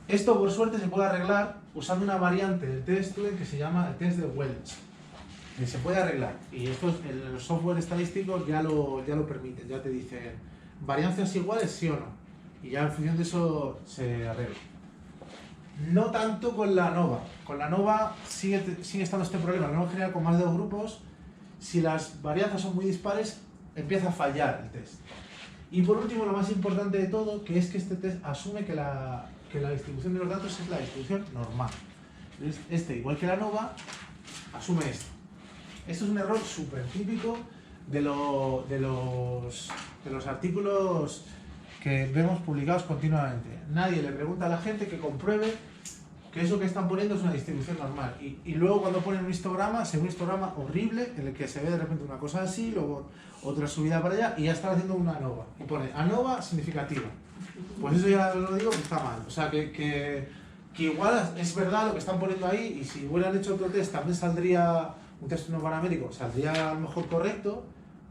Esto por suerte se puede arreglar usando una variante del test Student que se llama el test de Welch. Se puede arreglar. Y esto en los software estadísticos ya lo permiten, ya te dicen varianzas iguales, sí o no. Y ya en función de eso se arregla. No tanto con la ANOVA. Con la ANOVA sigue estando este problema. La ANOVA en general con más de 2 grupos, si las varianzas son muy dispares, empieza a fallar el test. Y por último, lo más importante de todo, que es que este test asume que la distribución de los datos es la distribución normal. Entonces, igual que la ANOVA, asume esto. Esto es un error súper típico de los artículos que vemos publicados continuamente. Nadie le pregunta a la gente que compruebe que eso que están poniendo es una distribución normal. Y luego cuando ponen un histograma, se ve un histograma horrible en el que se ve de repente una cosa así, luego otra subida para allá y ya están haciendo una ANOVA. Y pone ANOVA significativa. Pues eso ya lo digo que está mal. O sea, que igual es verdad lo que están poniendo ahí y si hubieran hecho otro test también saldría un test no paramétrico, saldría a lo mejor correcto,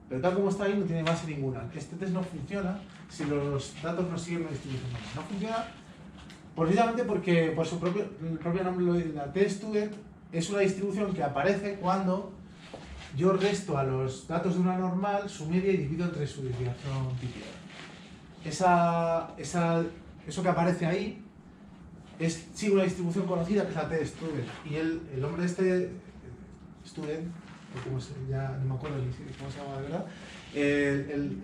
pero tal como está ahí no tiene base ninguna. Este test no funciona si los datos no siguen una distribución normal. No funciona precisamente porque por el propio nombre, la t-student es una distribución que aparece cuando yo resto a los datos de una normal su media y divido entre su desviación típica. Eso que aparece ahí sigue una distribución conocida que es la t-student. Y el nombre de este student, ya no me acuerdo ni cómo se llama de verdad,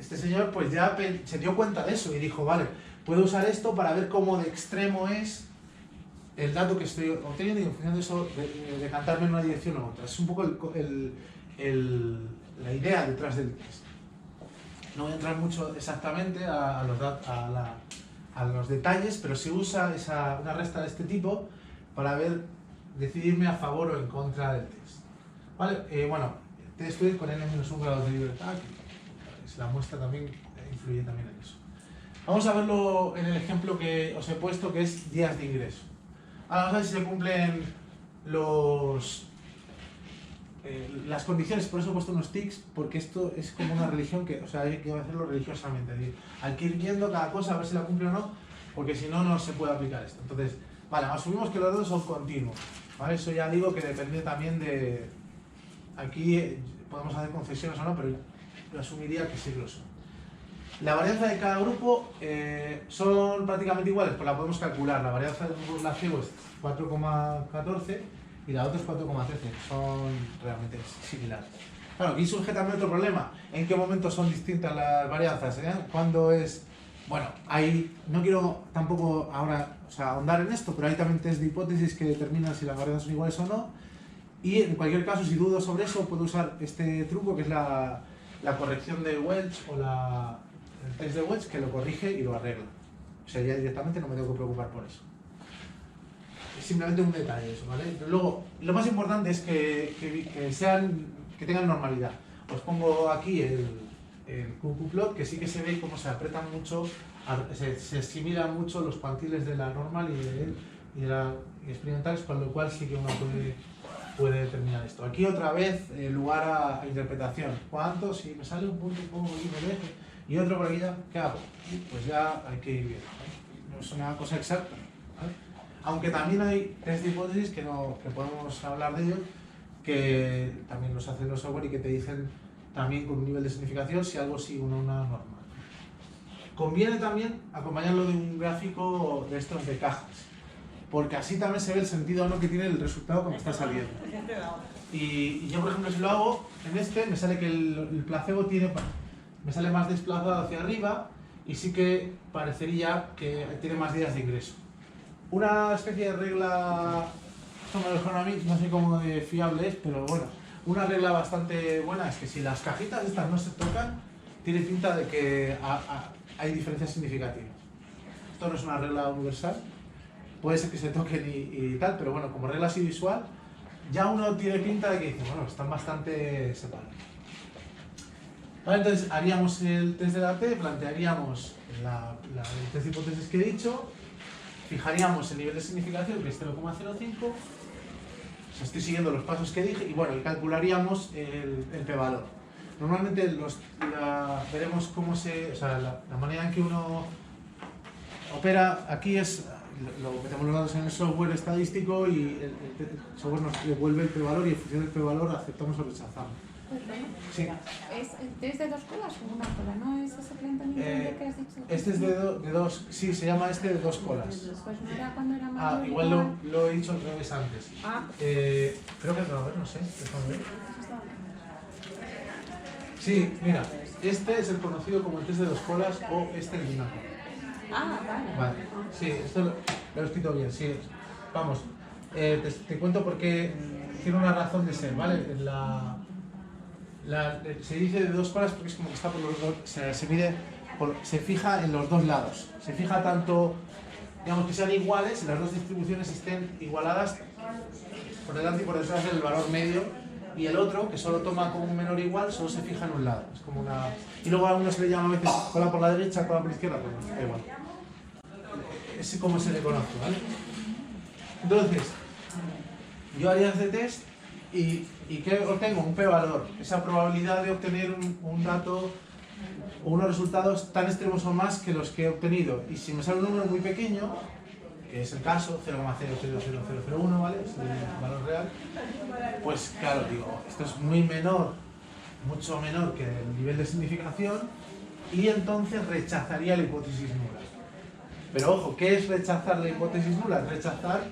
este señor pues ya se dio cuenta de eso y dijo, vale, puedo usar esto para ver cómo de extremo es el dato que estoy obteniendo y en función de eso decantarme en una dirección u otra. Es un poco la idea detrás del test. No voy a entrar mucho exactamente a los detalles, pero se usa una resta de este tipo para decidirme a favor o en contra del test. ¿Vale? Bueno, test con n-1 grados de libertad, que la muestra también influye también en eso. Vamos a verlo en el ejemplo que os he puesto, que es días de ingreso. Ahora vamos a ver si se cumplen las condiciones, por eso he puesto unos tics, porque esto es como una religión que, o sea, hay que hacerlo religiosamente. Es decir, hay que ir viendo cada cosa a ver si la cumple o no, porque si no, no se puede aplicar esto. Entonces, vale, asumimos que los datos son continuos. ¿Vale? Eso ya digo que depende también de... Aquí podemos hacer concesiones o no, pero yo asumiría que sí lo son. La varianza de cada grupo son prácticamente iguales, pues la podemos calcular. La varianza de un grupo placebo es 4,14 y la otra es 4,13. Son realmente similares. Claro, aquí surge también otro problema. ¿En qué momento son distintas las varianzas? ¿Cuándo es...? Bueno, no quiero tampoco ahora ahondar en esto, pero hay también test de hipótesis que determinan si las varianzas son iguales o no. Y en cualquier caso, si dudo sobre eso, puedo usar este truco que es la corrección de Welch o el test de Welch, que lo corrige y lo arregla. O sea, ya directamente no me tengo que preocupar por eso. Es simplemente un detalle eso, ¿vale? Pero luego, lo más importante es que tengan normalidad. Os pongo aquí el QQ-plot, que sí que se ve cómo se apretan mucho, se asimilan mucho los cuantiles de la normal y experimentales, con lo cual sí que uno puede determinar esto. Aquí otra vez lugar a interpretación. ¿Cuánto? Si me sale un punto, pongo aquí me deje y otro por aquí ya, ¿qué hago? Pues ya hay que ir viendo, ¿vale? No es una cosa exacta, ¿vale? Aunque también hay test de hipótesis que podemos hablar de ellos, que también los hacen los software y que te dicen también con un nivel de significación si algo sigue una normal. Conviene también acompañarlo de un gráfico de estos de cajas, porque así también se ve el sentido o no que tiene el resultado cuando está saliendo. Y yo, por ejemplo, si lo hago en este, me sale que el placebo me sale más desplazado hacia arriba y sí que parecería que tiene más días de ingreso. Una especie de regla, esto me lo dijeron a mí, no sé cómo de fiable es, pero bueno, una regla bastante buena es que si las cajitas estas no se tocan, tiene pinta de que hay diferencias significativas. Esto no es una regla universal, puede ser que se toquen y tal, pero bueno, como regla así visual, ya uno tiene pinta de que dice, bueno, están bastante separados. Vale, entonces haríamos el test de la T, plantearíamos el test de hipótesis que he dicho, fijaríamos el nivel de significación, que es 0,05, o sea, estoy siguiendo los pasos que dije, y bueno, y calcularíamos el p-valor. Normalmente veremos cómo la manera en que uno opera aquí es lo metemos los datos en el software estadístico y el software nos devuelve el p-valor y en función del p-valor aceptamos o rechazamos. Sí. ¿Es de dos colas o una cola? ¿No es ese planteamiento que has dicho? Este es de dos, sí, se llama este de dos colas. Pues no era cuando era mayor. Igual lo he dicho al revés antes. Creo que no, a ver, no sé, déjame ver. Sí, mira, este es el conocido como el test de dos colas o este el de una cola. Vale, sí, esto lo he escrito bien, sí. Vamos, te cuento porque tiene una razón de ser, ¿vale? Se dice de dos colas porque es como que está por los dos, se mide, se fija en los dos lados. Se fija tanto, digamos, que sean iguales, las dos distribuciones estén igualadas por delante y por detrás del valor medio, y el otro, que solo toma como un menor igual, solo se fija en un lado. Es como una... Y luego a uno se le llama a veces cola por la derecha, cola por la izquierda, pues da igual. Es como se le conoce, ¿vale? Entonces, yo haría este test y ¿qué obtengo? Un p-valor, esa probabilidad de obtener un dato o unos resultados tan extremos o más que los que he obtenido. Y si me sale un número muy pequeño, que es el caso, 0,000001, ¿vale? Es el valor real, pues claro, digo, esto es muy menor, mucho menor que el nivel de significación, y entonces rechazaría la hipótesis nula. Pero ojo, ¿qué es rechazar la hipótesis nula? Es rechazar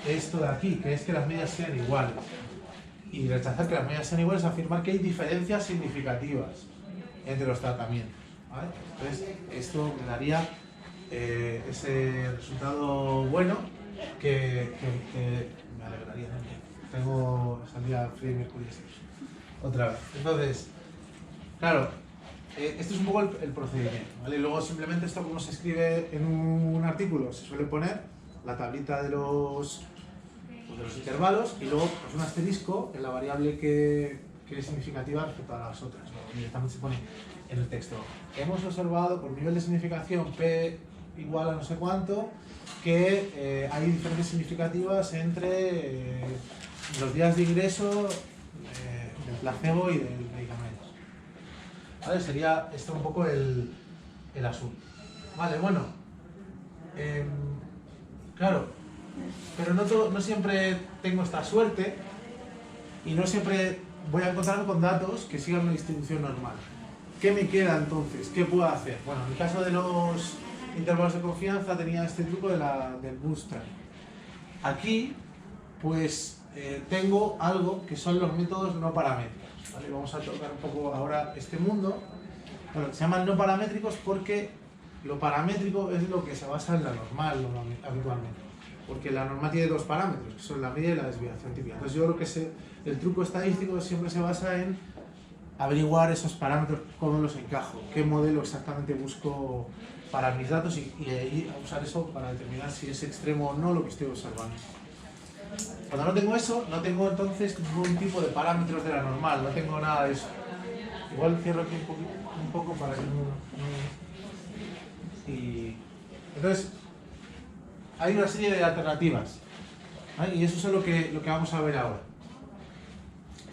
esto de aquí, que es que las medias sean iguales. Y rechazar que las medias sean iguales es afirmar que hay diferencias significativas entre los tratamientos, ¿vale? Entonces, esto me daría ese resultado bueno que me alegraría. Saldría Freddie Mercury otra vez. Entonces, claro, este es un poco el procedimiento, ¿vale? Y luego simplemente esto, como se escribe en un artículo, se suele poner la tablita de los intervalos y luego pues, un asterisco en la variable que es significativa respecto a las otras, ¿no? Directamente se pone en el texto. Hemos observado por nivel de significación P igual a no sé cuánto que hay diferencias significativas entre los días de ingreso del placebo y del medicamento. ¿Vale? Sería esto un poco el asunto. Vale, bueno. Claro, pero no siempre tengo esta suerte y no siempre voy a encontrarme con datos que sigan una distribución normal. ¿Qué me queda entonces? ¿Qué puedo hacer? Bueno, en el caso de los intervalos de confianza tenía este truco del bootstrap. Aquí, pues, tengo algo que son los métodos no paramétricos, ¿vale? Vamos a tocar un poco ahora este mundo. Bueno, se llaman no paramétricos porque lo paramétrico es lo que se basa en la normal habitualmente. Porque la normal tiene dos parámetros, que son la media y la desviación típica. Entonces yo creo que el truco estadístico siempre se basa en averiguar esos parámetros, cómo los encajo, qué modelo exactamente busco para mis datos y ahí usar eso para determinar si es extremo o no lo que estoy observando. Cuando no tengo eso, no tengo entonces ningún tipo de parámetros de la normal, no tengo nada de eso. Igual cierro aquí un poco para que no... Y entonces, hay una serie de alternativas, ¿vale? Y eso es lo que vamos a ver ahora.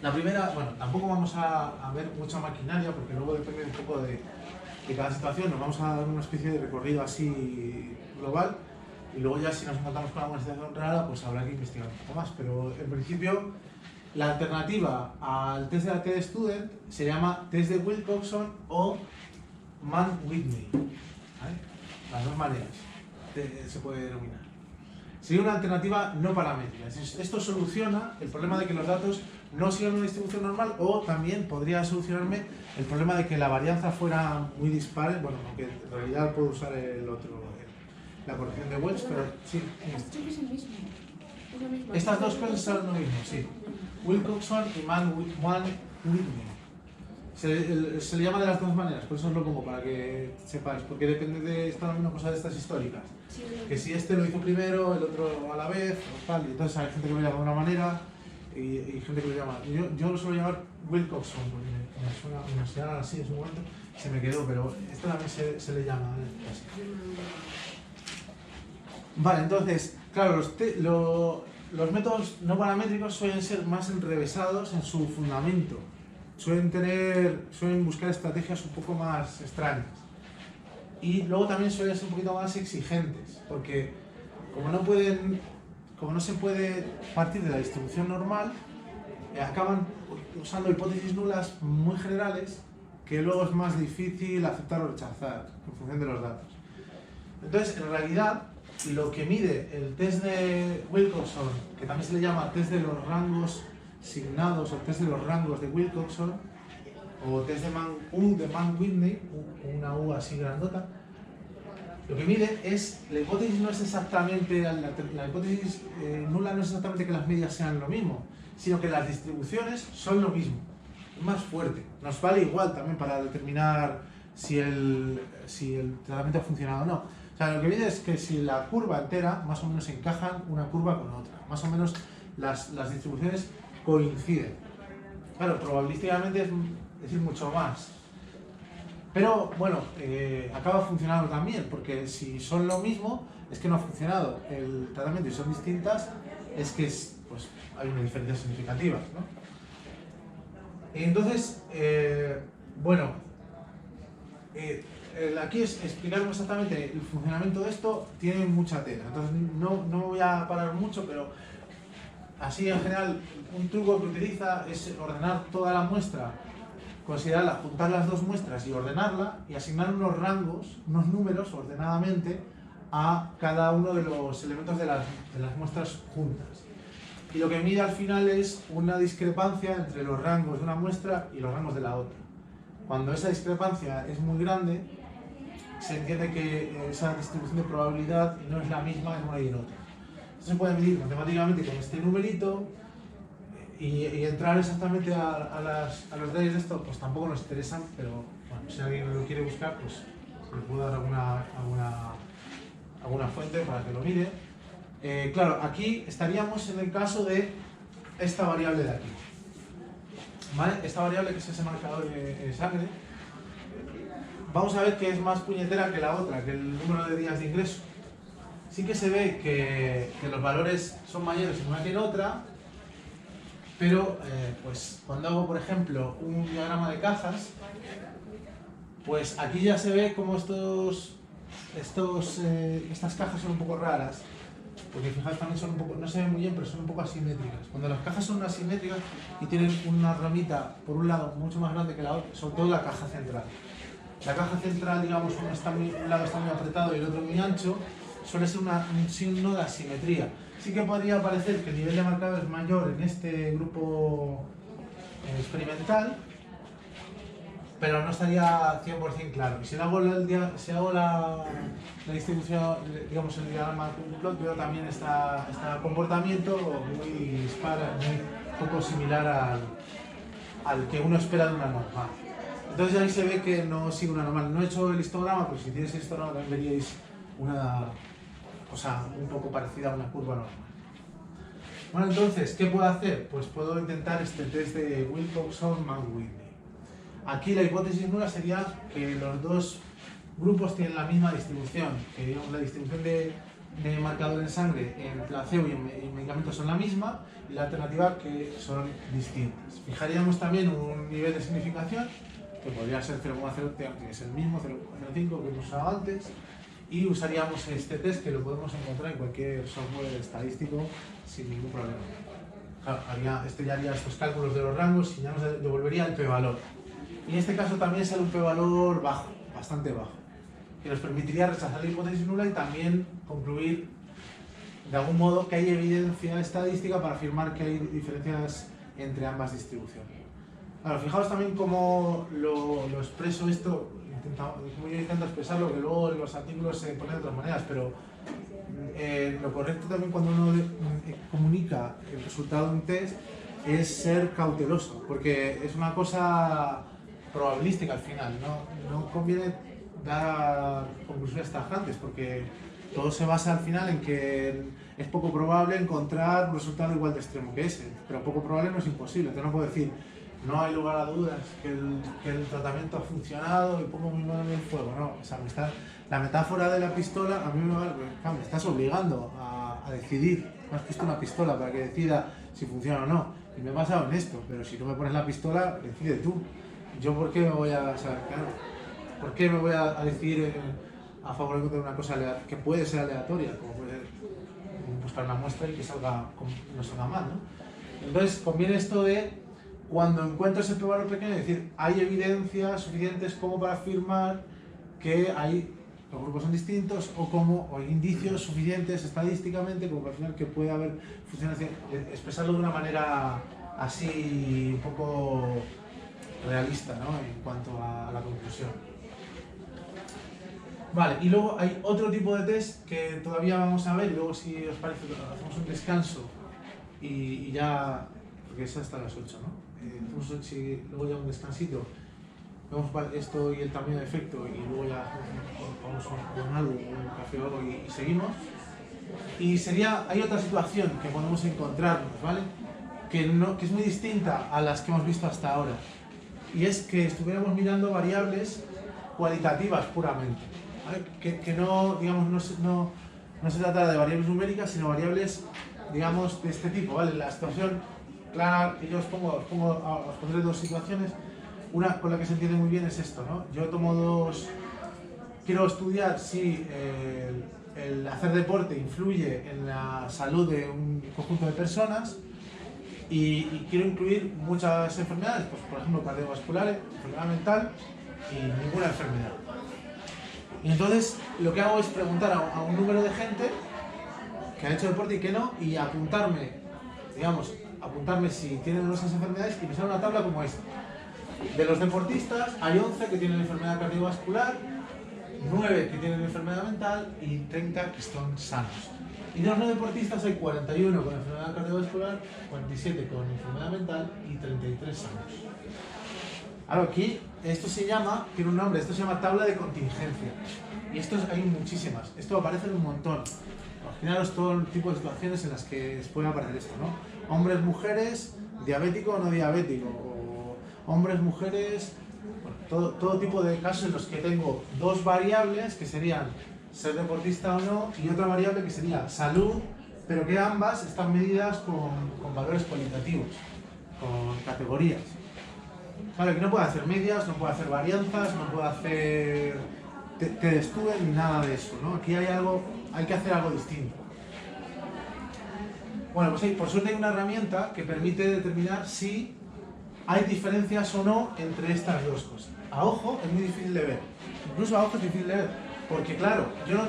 La primera, bueno, tampoco vamos a ver mucha maquinaria porque luego depende un poco de cada situación. Nos vamos a dar una especie de recorrido así global y luego ya si nos encontramos con alguna situación rara pues habrá que investigar un poco más. Pero en principio la alternativa al test de la T-Student se llama test de Wilcoxon o Mann-Whitney, ¿vale? Las dos maneras se puede denominar. Sería una alternativa no paramétrica. Esto soluciona el problema de que los datos no sigan una distribución normal, o también podría solucionarme el problema de que la varianza fuera muy dispar, bueno, aunque en realidad puedo usar el otro, la corrección de Welch, pero sí. Es el mismo. Estas dos cosas son lo mismo, sí. Wilcoxon y Mann-Whitney. Se le llama de las dos maneras, por eso os lo pongo, para que sepáis, porque depende de esta misma cosa de estas históricas. Que si este lo hizo primero, el otro a la vez, o tal, y entonces hay gente que lo llama de una manera y gente que lo llama... Yo lo suelo llamar Wilcoxon, porque me enseñaron así en su momento, se me quedó, pero esto también se le llama así. Vale, entonces, claro, los métodos no paramétricos suelen ser más enrevesados en su fundamento. Suelen buscar estrategias un poco más extrañas. Y luego también suelen ser un poquito más exigentes, porque como no se puede partir de la distribución normal, acaban usando hipótesis nulas muy generales que luego es más difícil aceptar o rechazar en función de los datos. Entonces, en realidad, lo que mide el test de Wilcoxon, que también se le llama test de los rangos signados o test de los rangos de Wilcoxon, o test de Mann-Whitney, una U así grandota, lo que mide es, la hipótesis no es exactamente, la hipótesis nula no es exactamente que las medias sean lo mismo, sino que las distribuciones son lo mismo, es más fuerte. Nos vale igual también para determinar si el tratamiento ha funcionado o no. O sea, lo que mide es que si la curva entera más o menos encajan una curva con otra, más o menos las distribuciones coinciden. Claro, probabilísticamente es decir mucho más. Pero bueno, acaba funcionando también, porque si son lo mismo, es que no ha funcionado el tratamiento y son distintas, es que pues, hay una diferencia significativa, ¿no? Entonces, bueno, aquí es explicar exactamente el funcionamiento de esto, tiene mucha tela, entonces no voy a parar mucho, pero así en general un truco que utiliza es ordenar toda la muestra, considerarla, juntar las dos muestras y ordenarla y asignar unos rangos, unos números ordenadamente a cada uno de los elementos de las muestras juntas. Y lo que mide al final es una discrepancia entre los rangos de una muestra y los rangos de la otra. Cuando esa discrepancia es muy grande, se entiende que esa distribución de probabilidad no es la misma en una y en otra. Esto se puede medir matemáticamente con este numerito y entrar exactamente a los detalles de esto, pues tampoco nos interesan, pero bueno, si alguien lo quiere buscar, pues le puedo dar alguna fuente para que lo mire. Claro, aquí estaríamos en el caso de esta variable de aquí. ¿Vale? Esta variable que es ese marcador de sangre, vamos a ver que es más puñetera que la otra, que el número de días de ingreso. Sí que se ve que los valores son mayores en una que en otra, pero pues cuando hago, por ejemplo, un diagrama de cajas, pues aquí ya se ve como estas cajas son un poco raras, porque fijaos también son un poco, no se ven muy bien, pero son un poco asimétricas. Cuando las cajas son asimétricas y tienen una ramita por un lado mucho más grande que la otra, sobre todo la caja central. La caja central, digamos, un lado está muy apretado y el otro muy ancho, suele ser un signo de asimetría. Sí que podría parecer que el nivel de marcado es mayor en este grupo experimental, pero no estaría 100% claro. Y si hago la distribución, digamos el diagrama de plot, veo también este comportamiento muy dispar, muy poco similar al que uno espera de una normal. Entonces ahí se ve que no sigue una normal. No he hecho el histograma, pero si tienes el histograma también veríais una cosa un poco parecida a una curva normal. Bueno, entonces, ¿qué puedo hacer? Pues puedo intentar este test de Wilcoxon-Mann-Whitney. Aquí la hipótesis nula sería que los dos grupos tienen la misma distribución, que digamos la distribución de marcador en sangre en placebo y en medicamentos son la misma, y la alternativa que son distintas. Fijaríamos también un nivel de significación, que podría ser 0,0, que es el mismo, 0,05 que hemos usado antes, y usaríamos este test que lo podemos encontrar en cualquier software estadístico sin ningún problema. Claro, este ya haría estos cálculos de los rangos y ya nos devolvería el p-valor. Y en este caso también sale un p-valor bajo, bastante bajo, que nos permitiría rechazar la hipótesis nula y también concluir de algún modo que hay evidencia estadística para afirmar que hay diferencias entre ambas distribuciones. Claro, fijaos también cómo lo expreso esto, como yo intento expresarlo, que luego en los artículos se ponen de otras maneras, pero lo correcto también cuando uno comunica el resultado de un test es ser cauteloso, porque es una cosa probabilística al final, no conviene dar conclusiones tajantes, porque todo se basa al final en que es poco probable encontrar un resultado igual de extremo que ese, pero poco probable no es imposible. Entonces no puedo decir, no hay lugar a dudas que el tratamiento ha funcionado y pongo mi mano en el fuego, no. O sea, la metáfora de la pistola, a mí me estás obligando a decidir. Me has puesto una pistola para que decida si funciona o no. Y me he basado en esto, pero si no me pones la pistola, decide tú. ¿Yo por qué me voy a saber? Claro, ¿por qué me voy a decidir a favor de una cosa que puede ser aleatoria? Como puede ser buscar una muestra y que salga, no salga mal, ¿no? Entonces conviene esto de, cuando encuentro ese p-valor pequeño, decir, hay evidencias suficientes como para afirmar que los grupos son distintos, o hay indicios suficientes estadísticamente como para afirmar que puede haber funciones, expresarlo de una manera así un poco realista, ¿no? En cuanto a la conclusión. Vale, y luego hay otro tipo de test que todavía vamos a ver, y luego, si os parece, hacemos un descanso y ya, porque es hasta las 8, ¿no? Luego ya un descansito, vemos esto y el tamaño de efecto, y luego ya vamos con algo, un café o algo, y seguimos. Y hay otra situación que podemos encontrarnos, ¿vale? Que es muy distinta a las que hemos visto hasta ahora, y es que estuviéramos mirando variables cualitativas puramente, ¿vale? Que no, digamos, no se trata de variables numéricas, sino variables, digamos, de este tipo, ¿vale? La situación clara que yo os pondré dos situaciones. Una con la que se entiende muy bien es esto, ¿no? Yo quiero estudiar si el hacer deporte influye en la salud de un conjunto de personas, y quiero incluir muchas enfermedades, pues por ejemplo cardiovasculares, enfermedad mental y ninguna enfermedad. Y entonces lo que hago es preguntar a un número de gente que ha hecho deporte y que no, y apuntarme si tienen esas enfermedades, y pensar una tabla como esta. De los deportistas hay 11 que tienen enfermedad cardiovascular, 9 que tienen enfermedad mental y 30 que están sanos. Y de los no deportistas hay 41 con enfermedad cardiovascular, 47 con enfermedad mental y 33 sanos. Ahora aquí, tiene un nombre, esto se llama tabla de contingencia. Y hay muchísimas, esto aparece en un montón. Imaginaros todo el tipo de situaciones en las que puede aparecer esto, ¿no? Hombres, mujeres, diabético o no diabético, o hombres, mujeres, bueno, todo tipo de casos en los que tengo dos variables que serían ser deportista o no, y otra variable que sería salud, pero que ambas están medidas con valores cualitativos, con categorías. Vale, que no puedo hacer medias, no puedo hacer varianzas, no puedo hacer t-de-Stube ni nada de eso, ¿no? Aquí hay que hacer algo distinto. Bueno, pues por suerte hay una herramienta que permite determinar si hay diferencias o no entre estas dos cosas. A ojo es muy difícil de ver, incluso a ojo es difícil de ver, porque claro, yo no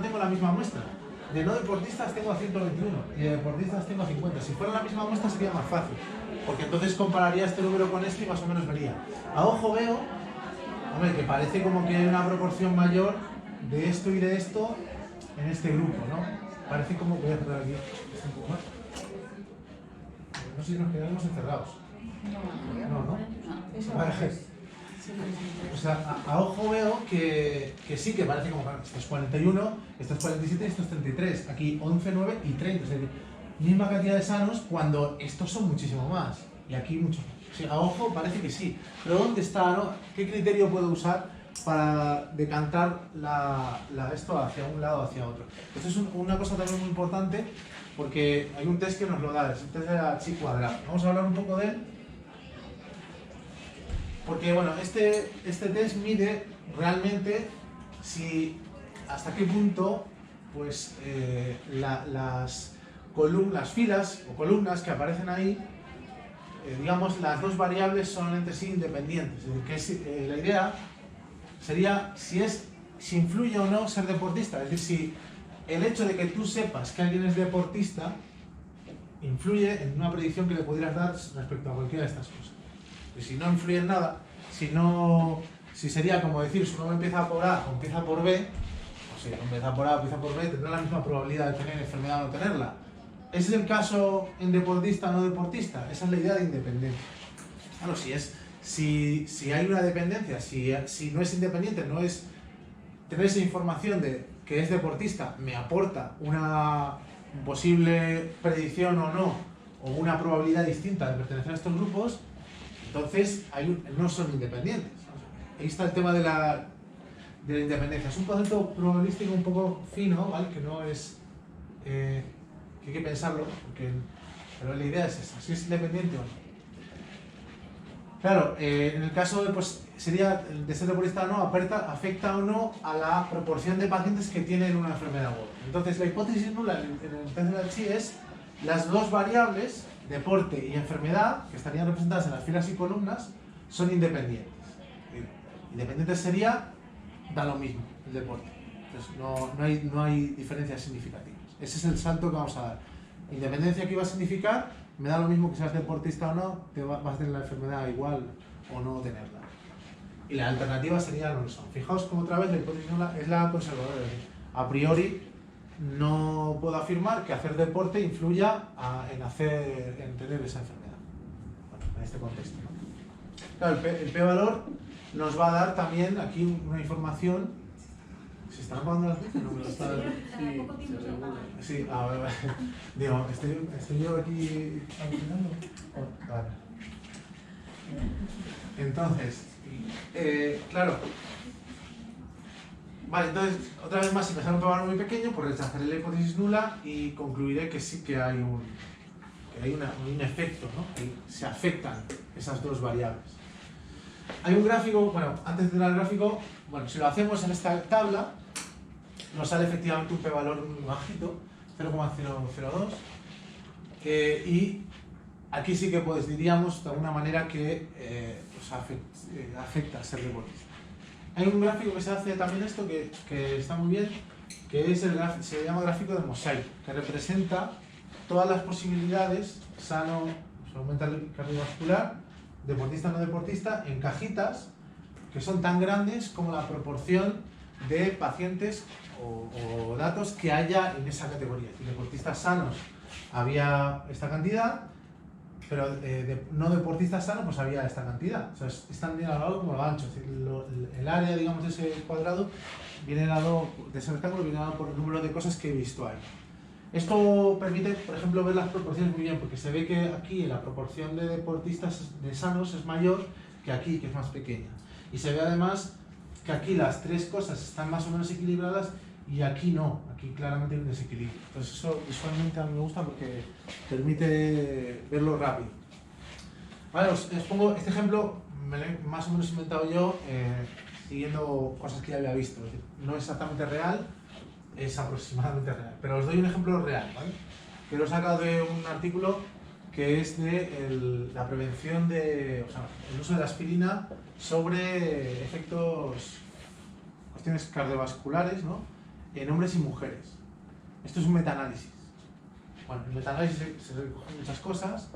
tengo la misma muestra. De no deportistas tengo a 121 y de deportistas tengo a 50. Si fuera la misma muestra sería más fácil, porque entonces compararía este número con este y más o menos vería. A ojo veo, hombre, que parece como que hay una proporción mayor de esto y de esto en este grupo, ¿no? Parece como, voy a cerrar aquí este un poco más. No sé si nos quedamos encerrados. No. Vale. O sea, a ojo veo que sí, que parece como esto es 41, esto es 47 y esto es 33. Aquí 11, 9 y 30. Es decir, misma cantidad de sanos cuando estos son muchísimo más. Y aquí mucho más. O sea, a ojo parece que sí. Pero ¿dónde está, no? ¿Qué criterio puedo usar para decantar esto hacia un lado o hacia otro? Esto es una cosa también muy importante, porque hay un test que nos lo da, es el test de la chi cuadrada. Vamos a hablar un poco de él. Porque bueno, este test mide realmente hasta qué punto pues, las filas o columnas que aparecen ahí, digamos, las dos variables son entre sí independientes. Es decir, que la idea sería si influye o no ser deportista. Es decir, si el hecho de que tú sepas que alguien es deportista influye en una predicción que le pudieras dar respecto a cualquiera de estas cosas. Y si no influye en nada, si sería como decir, si uno empieza por A o empieza por B, o si uno empieza por A o empieza por B, tendrá la misma probabilidad de tener enfermedad o no tenerla. ¿Ese es el caso en deportista o no deportista? Esa es la idea de independencia. Claro, si hay una dependencia, si no es independiente, no es tener esa información de que es deportista, me aporta una posible predicción o no, o una probabilidad distinta de pertenecer a estos grupos, entonces no son independientes. Ahí está el tema de la independencia. Es un concepto probabilístico un poco fino, ¿vale? Que no es... que hay que pensarlo, pero la idea es esa, si es independiente o no. Claro, en el caso de, pues, sería de ser deportista o no, afecta o no a la proporción de pacientes que tienen una enfermedad aguda. Entonces, la hipótesis nula en el test de Archie es las dos variables, deporte y enfermedad, que estarían representadas en las filas y columnas, son independientes. Independientes sería, da lo mismo, el deporte. Entonces, no hay diferencias significativas. Ese es el salto que vamos a dar. Independencia, ¿qué iba a significar? Me da lo mismo que seas deportista o no, vas a tener la enfermedad igual o no tenerla. Y la alternativa sería no lo son. Fijaos como otra vez la hipótesis nula es la conservadora. A priori no puedo afirmar que hacer deporte influya en tener esa enfermedad. Bueno, en este contexto, ¿no? Claro, el p-valor nos va a dar también aquí una información. ¿Se están apagando las luces? No me lo están... Cada poco tiempo se apagan. Sí, a ver, digo, estoy yo aquí alucinando. Vale. Entonces, claro. Vale, entonces, otra vez más, si me sale un p-valor muy pequeño, pues rechazaré la hipótesis nula y concluiré que sí que hay un efecto, ¿no? Que se afectan esas dos variables. Hay un gráfico, bueno, antes de dar el gráfico, bueno, si lo hacemos en esta tabla, nos sale efectivamente un p-valor muy bajito, 0,002, y aquí sí que pues diríamos de alguna manera que afecta a ser deportista. Hay un gráfico que se hace también esto que está muy bien, que es se llama gráfico de mosaico, que representa todas las posibilidades, sano, aumenta el cardiovascular, deportista o no deportista, en cajitas que son tan grandes como la proporción de pacientes o datos que haya en esa categoría. Si deportistas sanos había esta cantidad, pero no deportistas sanos pues había esta cantidad. O sea, están bien alargados como el gancho. Es decir, el área, digamos, de ese cuadrado viene dado, de ese rectángulo viene dado por el número de cosas que he visto ahí. Esto permite, por ejemplo, ver las proporciones muy bien, porque se ve que aquí la proporción de deportistas de sanos es mayor que aquí, que es más pequeña. Y se ve además que aquí las tres cosas están más o menos equilibradas y aquí no, aquí claramente hay un desequilibrio. Entonces eso visualmente a mí me gusta porque permite verlo rápido. Vale, os pongo este ejemplo, me lo he más o menos inventado yo siguiendo cosas que ya había visto. Es decir, no es exactamente real, es aproximadamente real. Pero os doy un ejemplo real, ¿vale? Que lo he sacado de un artículo que es de la prevención el uso de la aspirina sobre cuestiones cardiovasculares, ¿no? En hombres y mujeres. Esto es un metaanálisis. Bueno, en el metaanálisis se recogen muchas cosas,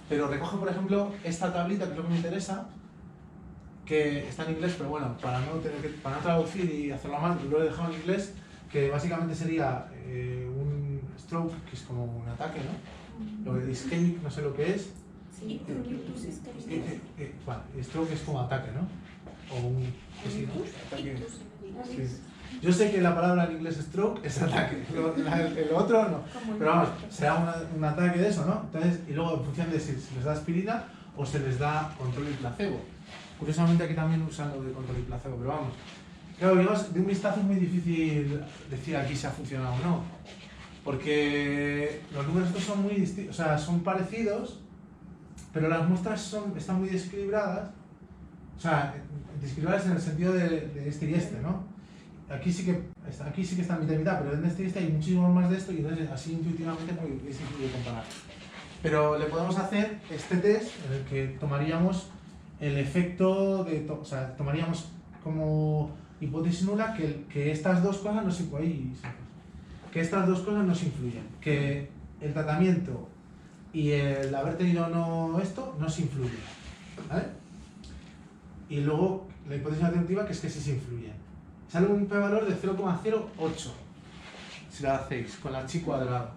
pero recoge, por ejemplo, esta tablita, que es lo que me interesa, que está en inglés, pero bueno, para no traducir y hacerlo mal, lo he dejado en inglés, que básicamente sería un stroke, que es como un ataque, ¿no? Lo de ischemic, no sé lo que es. Sí, bueno, stroke es como ataque, ¿no? O un... Sí, ¿no? Ataque. Sí. Yo sé que la palabra en inglés stroke es ataque, el otro no. Pero vamos, será un ataque de eso, ¿no? Entonces, y luego en función de si se les da aspirina o se les da control y placebo. Curiosamente aquí también usan lo de control y placebo, pero vamos. Claro, digamos, de un vistazo es muy difícil decir aquí si ha funcionado o no. Porque los números estos son muy distintos, o sea, son parecidos, pero las muestras están muy desequilibradas. O sea, desequilibradas en el sentido de este y este, ¿no? Aquí sí que está mitad y mitad, pero en este y este hay muchísimo más de esto y entonces así intuitivamente es muy difícil de comparar. Pero le podemos hacer este test en el que tomaríamos el efecto o sea, tomaríamos como hipótesis nula que estas dos cosas nos influyen, que el tratamiento y el haber tenido o no esto no se influyen, ¿vale? Y luego la hipótesis alternativa que es que sí se influyen. Sale un p-valor de 0,08 si la hacéis con la chi cuadrado.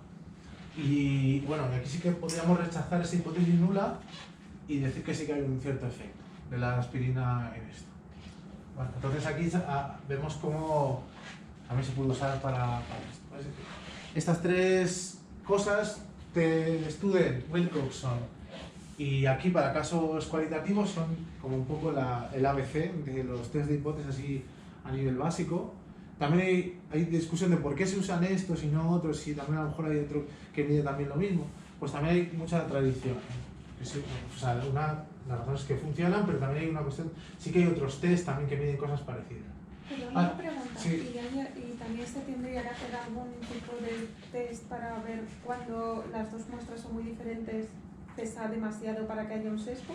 Y bueno, aquí sí que podríamos rechazar esa hipótesis nula y decir que sí que hay un cierto efecto de la aspirina en esto. Bueno, entonces aquí vemos cómo también se puede usar para esto. ¿Vale? Estas tres cosas de Student, Wilcoxon y aquí para casos cualitativos son como un poco el ABC de los test de hipótesis así a nivel básico. También hay discusión de por qué se usan estos y no otros, y también a lo mejor hay otro que mide también lo mismo. Pues también hay mucha tradición, Sí, o sea, las razones que funcionan, pero también hay una cuestión, sí que hay otros test también que miden cosas parecidas. Pero una pregunta, sí. ¿y también se tendría que hacer algún tipo de test para ver cuando las dos muestras son muy diferentes, pesa demasiado para que haya un sesgo?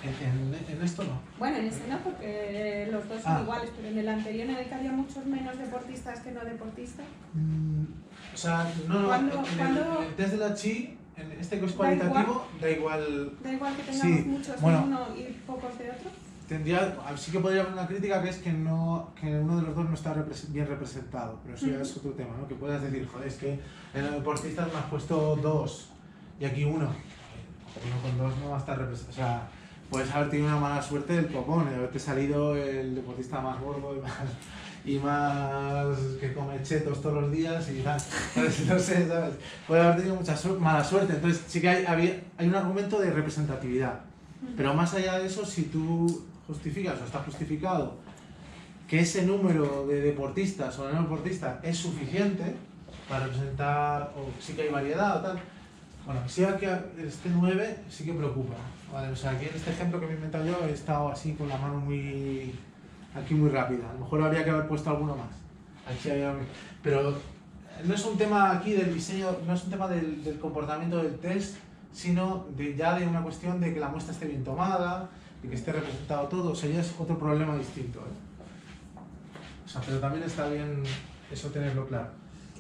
En esto no. Bueno, en ese no, porque los dos son iguales, pero en el anterior, en el que había muchos menos deportistas que no deportistas. O sea, no, en el test de la Chi, en este que es cualitativo, da igual. Da igual que tengamos muchos de uno y pocos de otro. Sí que podría haber una crítica, que es que uno de los dos no está bien representado, pero eso ya es otro tema, ¿no? Que puedas decir, joder, es que en los deportistas me has puesto 2 y aquí 1. 1 con 2 no va a estar representado. O sea, puedes haber tenido una mala suerte del copón, de haberte salido el deportista más gordo y más que come chetos todos los días y tal. Entonces, no sé, ¿sabes? Puede haber tenido mucha mala suerte. Entonces sí que hay un argumento de representatividad. Pero más allá de eso, si tú justificas o está justificado que ese número de deportistas o de no deportistas es suficiente para representar, o sí que hay variedad o tal, bueno, sí que este 9 sí que preocupa, ¿vale? O sea, aquí en este ejemplo que me he inventado yo he estado así con la mano muy rápida, a lo mejor habría que haber puesto alguno más. Aquí pero no es un tema aquí del diseño, no es un tema del comportamiento del test, sino ya de una cuestión de que la muestra esté bien tomada, de que esté representado todo. O sea, ya es otro problema distinto, ¿eh? O sea, pero también está bien eso tenerlo claro.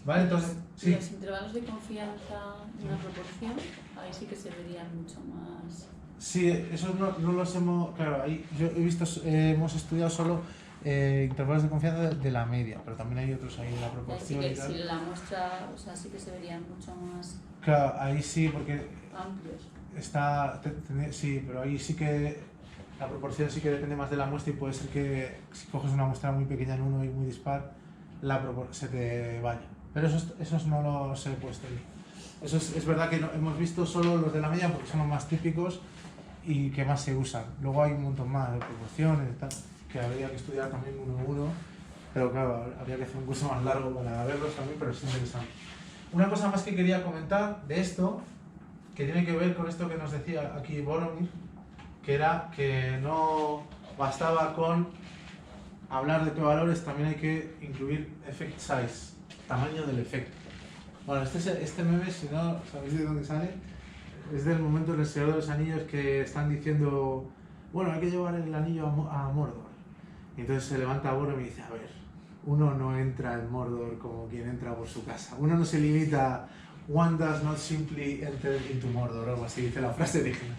¿Vale? Entonces, sí. Los intervalos de confianza en una proporción, ahí sí que se verían mucho más. Sí, eso no los hemos... Claro, ahí yo he visto, hemos estudiado solo intervalos de confianza de la media, pero también hay otros ahí en la proporción. Así que y tal. si la muestra, o sea, sí que se verían mucho más. Claro, ahí sí, porque amplios. Sí, pero ahí sí que la proporción sí que depende más de la muestra y puede ser que si coges una muestra muy pequeña en uno y muy dispar, se te vaya. Pero esos no los he puesto ahí. Eso es verdad que hemos visto solo los de la media porque son los más típicos y que más se usan. Luego hay un montón más de proporciones y tal, que habría que estudiar también uno a uno, pero claro, habría que hacer un curso más largo para verlos también, pero es interesante. Una cosa más que quería comentar de esto, que tiene que ver con esto que nos decía aquí Boromir, que era que no bastaba con hablar de qué valores, también hay que incluir effect size, tamaño del efecto. Bueno, este meme, si no sabéis de dónde sale, es del momento del Señor de los Anillos que están diciendo, bueno, hay que llevar el anillo a Mordor. Y entonces se levanta Boromir y dice, a ver, uno no entra en Mordor como quien entra por su casa. Uno no se limita, one does not simply enter into Mordor, o algo así, dice la frase original.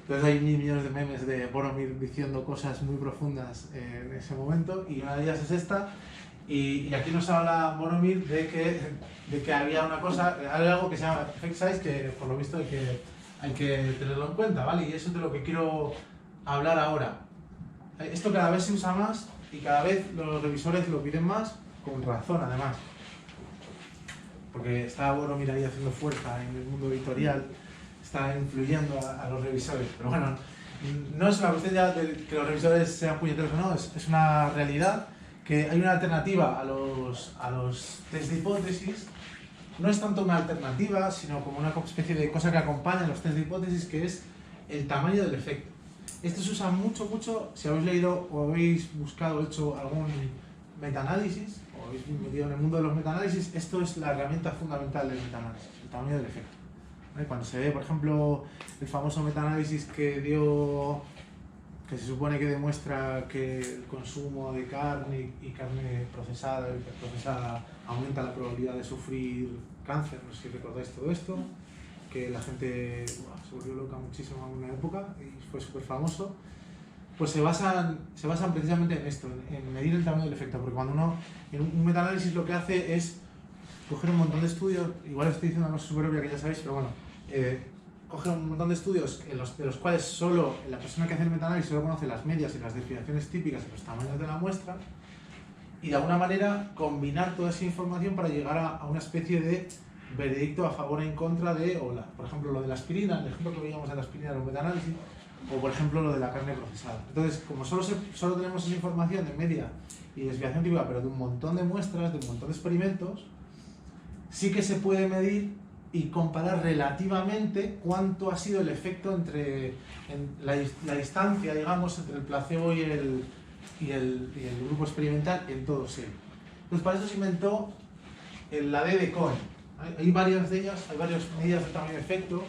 Entonces hay millones de memes de Boromir diciendo cosas muy profundas en ese momento, y una de ellas es esta. Y aquí nos habla Boromir de que había una cosa, hay algo que se llama effect size, que por lo visto hay que tenerlo en cuenta, ¿vale? Y eso es de lo que quiero hablar ahora. Esto cada vez se usa más y cada vez los revisores lo piden más, con razón además. Porque está Boromir ahí haciendo fuerza en el mundo editorial, está influyendo a los revisores. Pero bueno, no es una cuestión ya de que los revisores sean puñeteros o no, es una realidad que hay una alternativa a los test de hipótesis. No es tanto una alternativa, sino como una especie de cosa que acompaña a los test de hipótesis, que es el tamaño del efecto. Esto se usa mucho, si habéis leído o habéis buscado, hecho algún metaanálisis, o habéis metido en el mundo de los metaanálisis, esto es la herramienta fundamental del metaanálisis, el tamaño del efecto. ¿Vale? Cuando se ve, por ejemplo, el famoso metaanálisis que se supone que demuestra que el consumo de carne y carne procesada y hiperprocesada aumenta la probabilidad de sufrir cáncer, no sé si recordáis todo esto, que la gente se volvió loca muchísimo en una época y fue súper famoso, pues se basan precisamente en esto, en medir el tamaño del efecto, porque cuando uno, en un metaanálisis lo que hace es coger un montón de estudios, igual estoy diciendo una cosa súper obvia que ya sabéis, pero bueno, coge un montón de estudios de los cuales solo la persona que hace el metaanálisis solo conoce las medias y las desviaciones típicas de los tamaños de la muestra, y de alguna manera combinar toda esa información para llegar a una especie de veredicto a favor o en contra de, por ejemplo, lo de la aspirina, el ejemplo que veíamos de la aspirina en un metaanálisis, o por ejemplo lo de la carne procesada. Entonces, como solo tenemos esa información de media y desviación típica, pero de un montón de muestras, de un montón de experimentos, sí que se puede medir y comparar relativamente cuánto ha sido el efecto entre la distancia, digamos, entre el placebo y el grupo experimental en todos ellos. Entonces, para eso se inventó la D de Cohen. Hay varias de ellas, hay varias medidas de tamaño de efecto.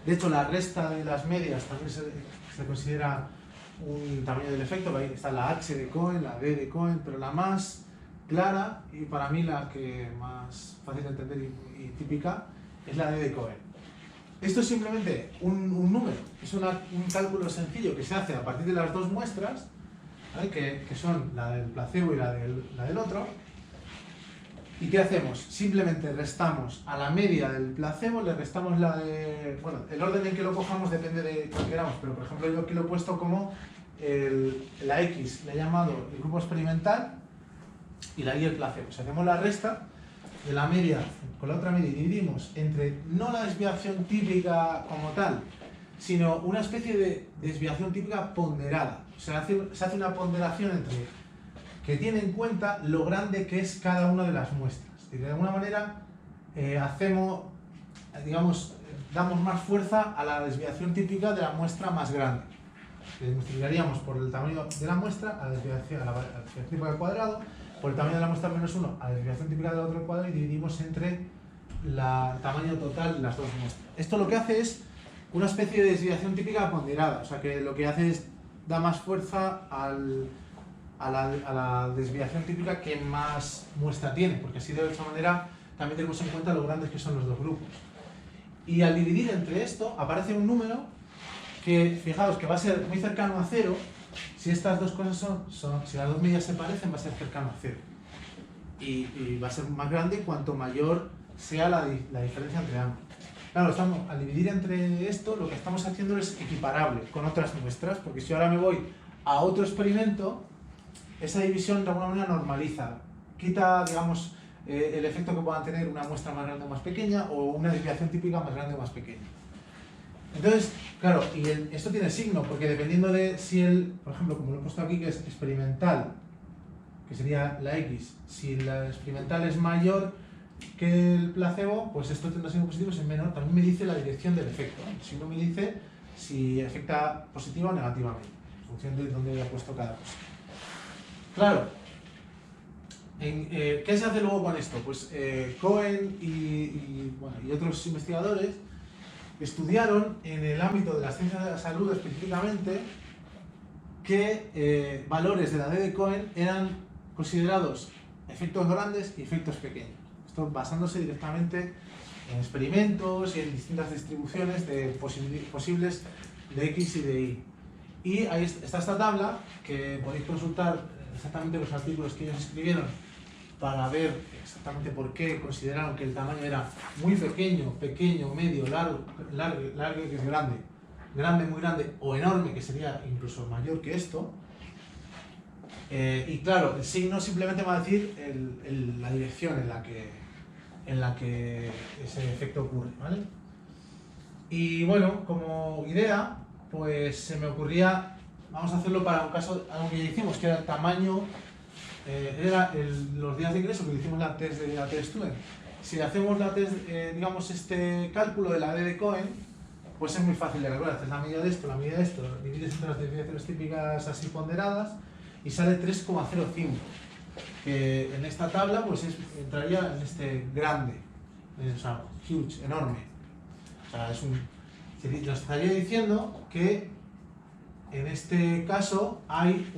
De hecho, la resta de las medias también se considera un tamaño del efecto. Ahí está la H de Cohen, la D de Cohen, pero la más clara y para mí la que más fácil de entender y típica es la D de Cohen. Esto es simplemente un número, es un cálculo sencillo que se hace a partir de las dos muestras, ¿vale? que son la del placebo y la del otro. ¿Y qué hacemos? Simplemente restamos a la media del placebo, le restamos la de... Bueno, el orden en que lo cojamos depende de cuál queramos, pero por ejemplo yo aquí lo he puesto como la X, le he llamado el grupo experimental y la Y el placebo. Si hacemos la resta de la media con la otra media y dividimos entre no la desviación típica como tal, sino una especie de desviación típica ponderada. O sea, se hace una ponderación entre que tiene en cuenta lo grande que es cada una de las muestras. Es decir, de alguna manera hacemos, digamos, damos más fuerza a la desviación típica de la muestra más grande. Multiplicaríamos por el tamaño de la muestra a la desviación típica al cuadrado, por el tamaño de la muestra menos 1 a la desviación típica del otro al cuadrado y dividimos entre el tamaño total de las dos muestras. Esto lo que hace es una especie de desviación típica ponderada, o sea que lo que hace es da más fuerza a la desviación típica que más muestra tiene, porque así de esta manera también tenemos en cuenta lo grandes que son los dos grupos. Y al dividir entre esto aparece un número que, fijaos, que va a ser muy cercano a 0 si estas dos cosas si las dos medidas se parecen, va a ser cercano a 0. Y va a ser más grande cuanto mayor sea la diferencia entre ambos. Claro, al dividir entre esto, lo que estamos haciendo es equiparable con otras muestras, porque si ahora me voy a otro experimento, esa división de alguna manera normaliza, quita, digamos, el efecto que puedan tener una muestra más grande o más pequeña o una desviación típica más grande o más pequeña. Entonces, claro, y esto tiene signo, porque dependiendo de si por ejemplo, como lo he puesto aquí, que es experimental, que sería la X, si la experimental es mayor que el placebo, pues esto tendrá signo positivo, si es menor, también me dice la dirección del efecto. El signo me dice si afecta positiva o negativamente, en función de dónde haya puesto cada cosa. Claro, ¿qué se hace luego con esto? Pues Cohen y otros investigadores estudiaron en el ámbito de las ciencias de la salud específicamente qué valores de la D de Cohen eran considerados efectos grandes y efectos pequeños. Esto basándose directamente en experimentos y en distintas distribuciones de posibles de X y de Y. Y ahí está esta tabla que podéis consultar exactamente los artículos que ellos escribieron para ver exactamente por qué consideraron que el tamaño era muy pequeño, pequeño, medio, largo, que es grande, grande, muy grande, o enorme, que sería incluso mayor que esto. Y claro, el signo simplemente va a decir la dirección en la que ese efecto ocurre, ¿vale? Y bueno, como idea, pues se me ocurría, vamos a hacerlo para un caso, algo que ya hicimos, que era el tamaño, los días de ingreso, que hicimos la test de AT Student. Si hacemos digamos este cálculo de la D de Cohen, pues es muy fácil de calcular. Haces la medida de esto, divides entre las desviaciones típicas así ponderadas y sale 3,05, que en esta tabla pues entraría en este grande, o sea, huge, enorme. O sea, nos estaría diciendo que en este caso hay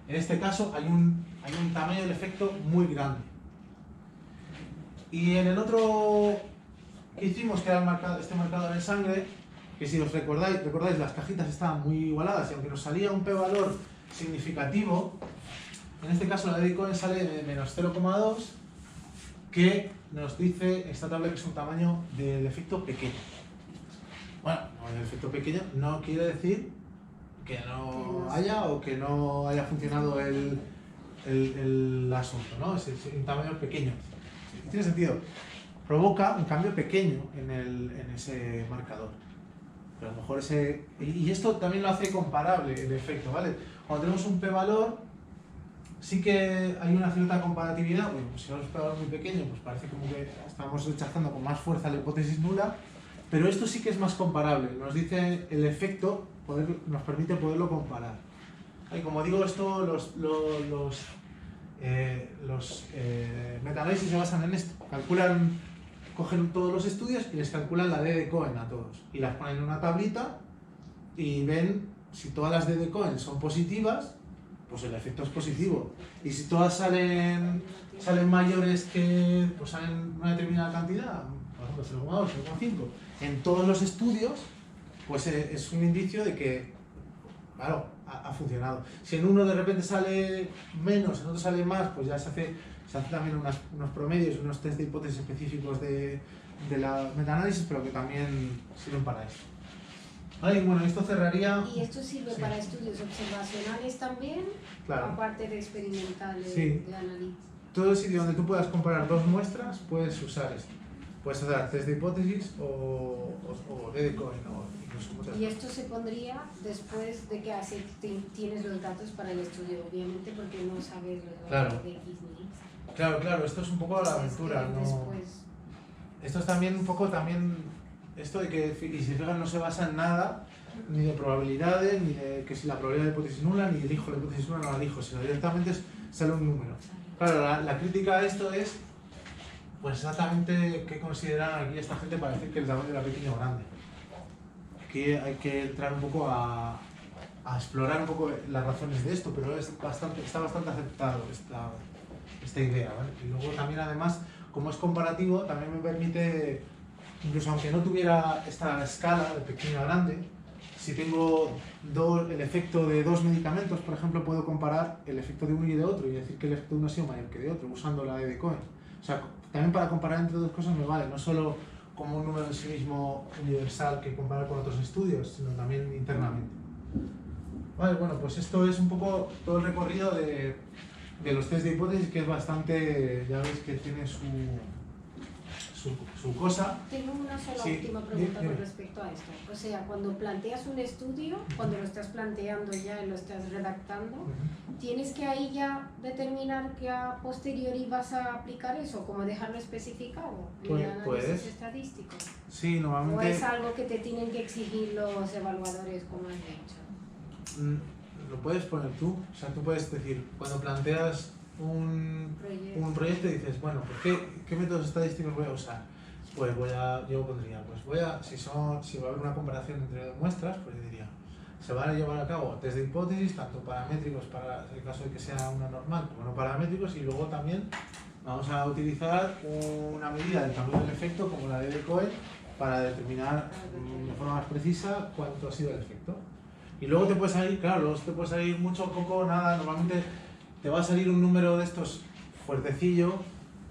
en este caso hay un tamaño del efecto muy grande. Y en el otro que hicimos, que era este marcador en sangre, que si os recordáis, las cajitas estaban muy igualadas y aunque nos salía un p-valor significativo, en este caso la D de Cohen sale de menos 0,2, que nos dice esta tabla que es un tamaño del efecto pequeño. Bueno, el efecto pequeño no quiere decir que no haya o que no haya funcionado el asunto, ¿no? Es un tamaño pequeño. Tiene sentido. Provoca un cambio pequeño en ese marcador. Pero a lo mejor y esto también lo hace comparable el efecto, ¿vale? Cuando tenemos un p-valor, sí que hay una cierta comparatividad, bueno, pues si los espectadores muy pequeños, pues parece como que estamos rechazando con más fuerza la hipótesis nula, pero esto sí que es más comparable, nos dice el efecto, nos permite poderlo comparar. Y como digo, esto los meta-análisis se basan en esto, cogen todos los estudios y les calculan la D de Cohen a todos, y las ponen en una tablita y ven si todas las D de Cohen son positivas, pues el efecto es positivo. Y si todas salen mayores que, pues salen una determinada cantidad, por ejemplo 0,2, 0,5, en todos los estudios, pues es un indicio de que, claro, ha funcionado. Si en uno de repente sale menos, en otro sale más, pues ya se hace también unos promedios, unos test de hipótesis específicos de la metaanálisis, pero que también sirven para eso. Vale, bueno, esto cerraría... ¿Y esto sirve para estudios observacionales también? Claro. Aparte de experimentales, Sí. de análisis. Todo sitio donde tú puedas comparar dos muestras, puedes usar esto. Puedes hacer test de hipótesis o D de Cohen o incluso muchas Y cosas. esto se pondría después de que tienes los datos para el estudio, obviamente, porque no sabes los Claro. datos de X ni Y. Claro, esto es un poco la aventura, ¿no? Después, Esto es también un poco esto de que, y si fijan, no se basa en nada, ni de probabilidades, ni de que si la probabilidad de hipótesis nula, ni elijo la hipótesis nula, no la elijo, sino directamente sale un número. Claro, la crítica a esto es, pues exactamente qué consideran aquí esta gente para decir que el tamaño era pequeño o grande. Aquí hay que entrar un poco a explorar un poco las razones de esto, pero está bastante aceptado esta idea, ¿vale? Y luego también, además, como es comparativo, también me permite, incluso aunque no tuviera esta escala de pequeño a grande, si tengo el efecto de dos medicamentos, por ejemplo, puedo comparar el efecto de uno y de otro y decir que el efecto de uno ha sido mayor que de otro, usando la D de Cohen. O sea, también para comparar entre dos cosas me vale, no solo como un número en sí mismo universal que comparar con otros estudios, sino también internamente. Vale, bueno, pues esto es un poco todo el recorrido de los test de hipótesis, que es bastante, ya veis que tiene su cosa. tengo una sola Sí, última pregunta dime. con respecto a esto. O sea, cuando planteas un estudio, cuando lo estás planteando ya y lo estás redactando, ¿tienes que ahí ya determinar que a posteriori vas a aplicar eso, como dejarlo especificado en el análisis Puedes. estadístico? Sí, ¿O normalmente es algo que te tienen que exigir los evaluadores, como has dicho? lo puedes poner tú. O sea, tú puedes decir, cuando planteas un proyecto y dices, bueno, pues ¿qué métodos estadísticos voy a usar? Pues yo pondría, si va a haber una comparación entre dos muestras, pues diría, se van a llevar a cabo test de hipótesis, tanto paramétricos para el caso de que sea una normal como no paramétricos, y luego también vamos a utilizar una medida del tamaño del efecto como la de Cohen para determinar de forma más precisa cuánto ha sido el efecto. Y luego te puede salir, claro, luego te puede salir mucho, poco, nada, normalmente te va a salir un número de estos fuertecillo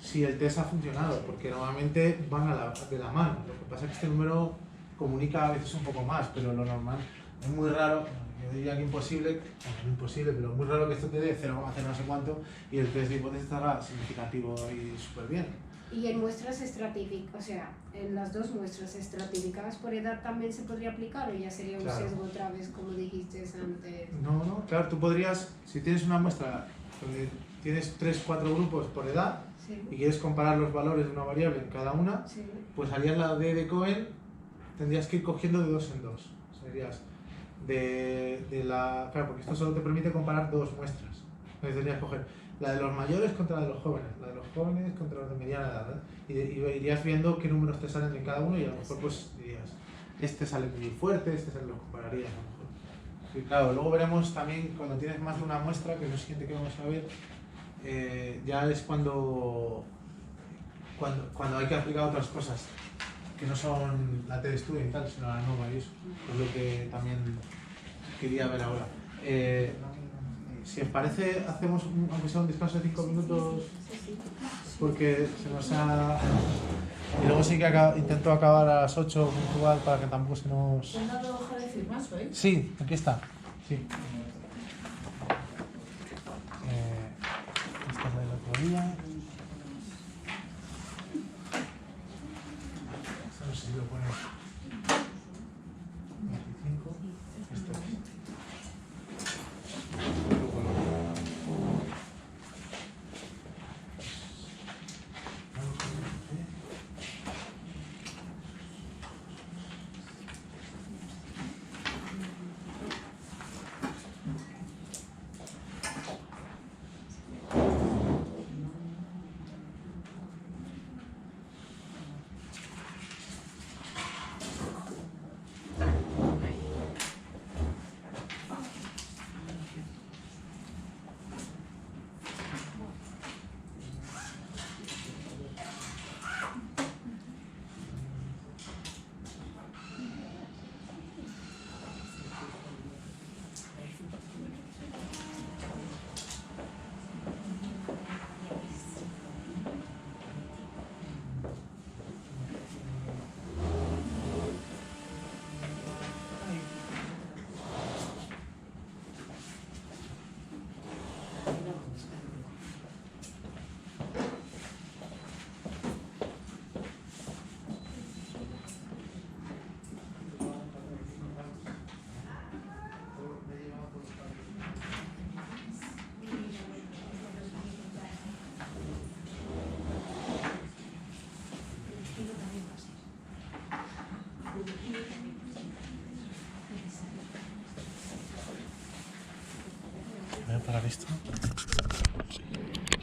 si el test ha funcionado, porque normalmente van de la mano. Lo que pasa es que este número comunica a veces un poco más, pero lo normal es muy raro, yo diría que imposible, no imposible, pero muy raro que esto te dé 0,0 no sé cuánto y el test de hipótesis estará significativo y súper bien. Y en muestras estratificadas, o sea, en las dos muestras estratificadas por edad también se podría aplicar, o ya sería un Claro. sesgo otra vez, como dijiste antes. No, claro, tú podrías, si tienes una muestra donde tienes 3-4 grupos por edad Sí. y quieres comparar los valores de una variable en cada una, Sí. pues harías la D de Cohen, tendrías que ir cogiendo de dos en dos. Serías claro, porque esto solo te permite comparar dos muestras. Entonces tendrías que coger la de los mayores contra la de los jóvenes, la de los jóvenes contra los de mediana edad, ¿eh? Y irías viendo qué números te salen de cada uno y a lo mejor pues dirías, este sale muy fuerte, este lo compararías a lo mejor. Y claro, luego veremos también cuando tienes más de una muestra, que es lo siguiente que vamos a ver, ya es cuando hay que aplicar otras cosas que no son la T-Studio y tal, sino la NOVA y eso, es lo que también quería ver ahora. Si os parece, hacemos aunque sea un descanso de 5 minutos, porque se nos ha... Y luego sí que intento acabar a las 8 puntual para que tampoco se nos... ¿Te han dado hoja de firmas hoy? Sí, aquí está. Sí. Esta es la del otro día. Esta no sé si lo pone. 25. Esto es. esto.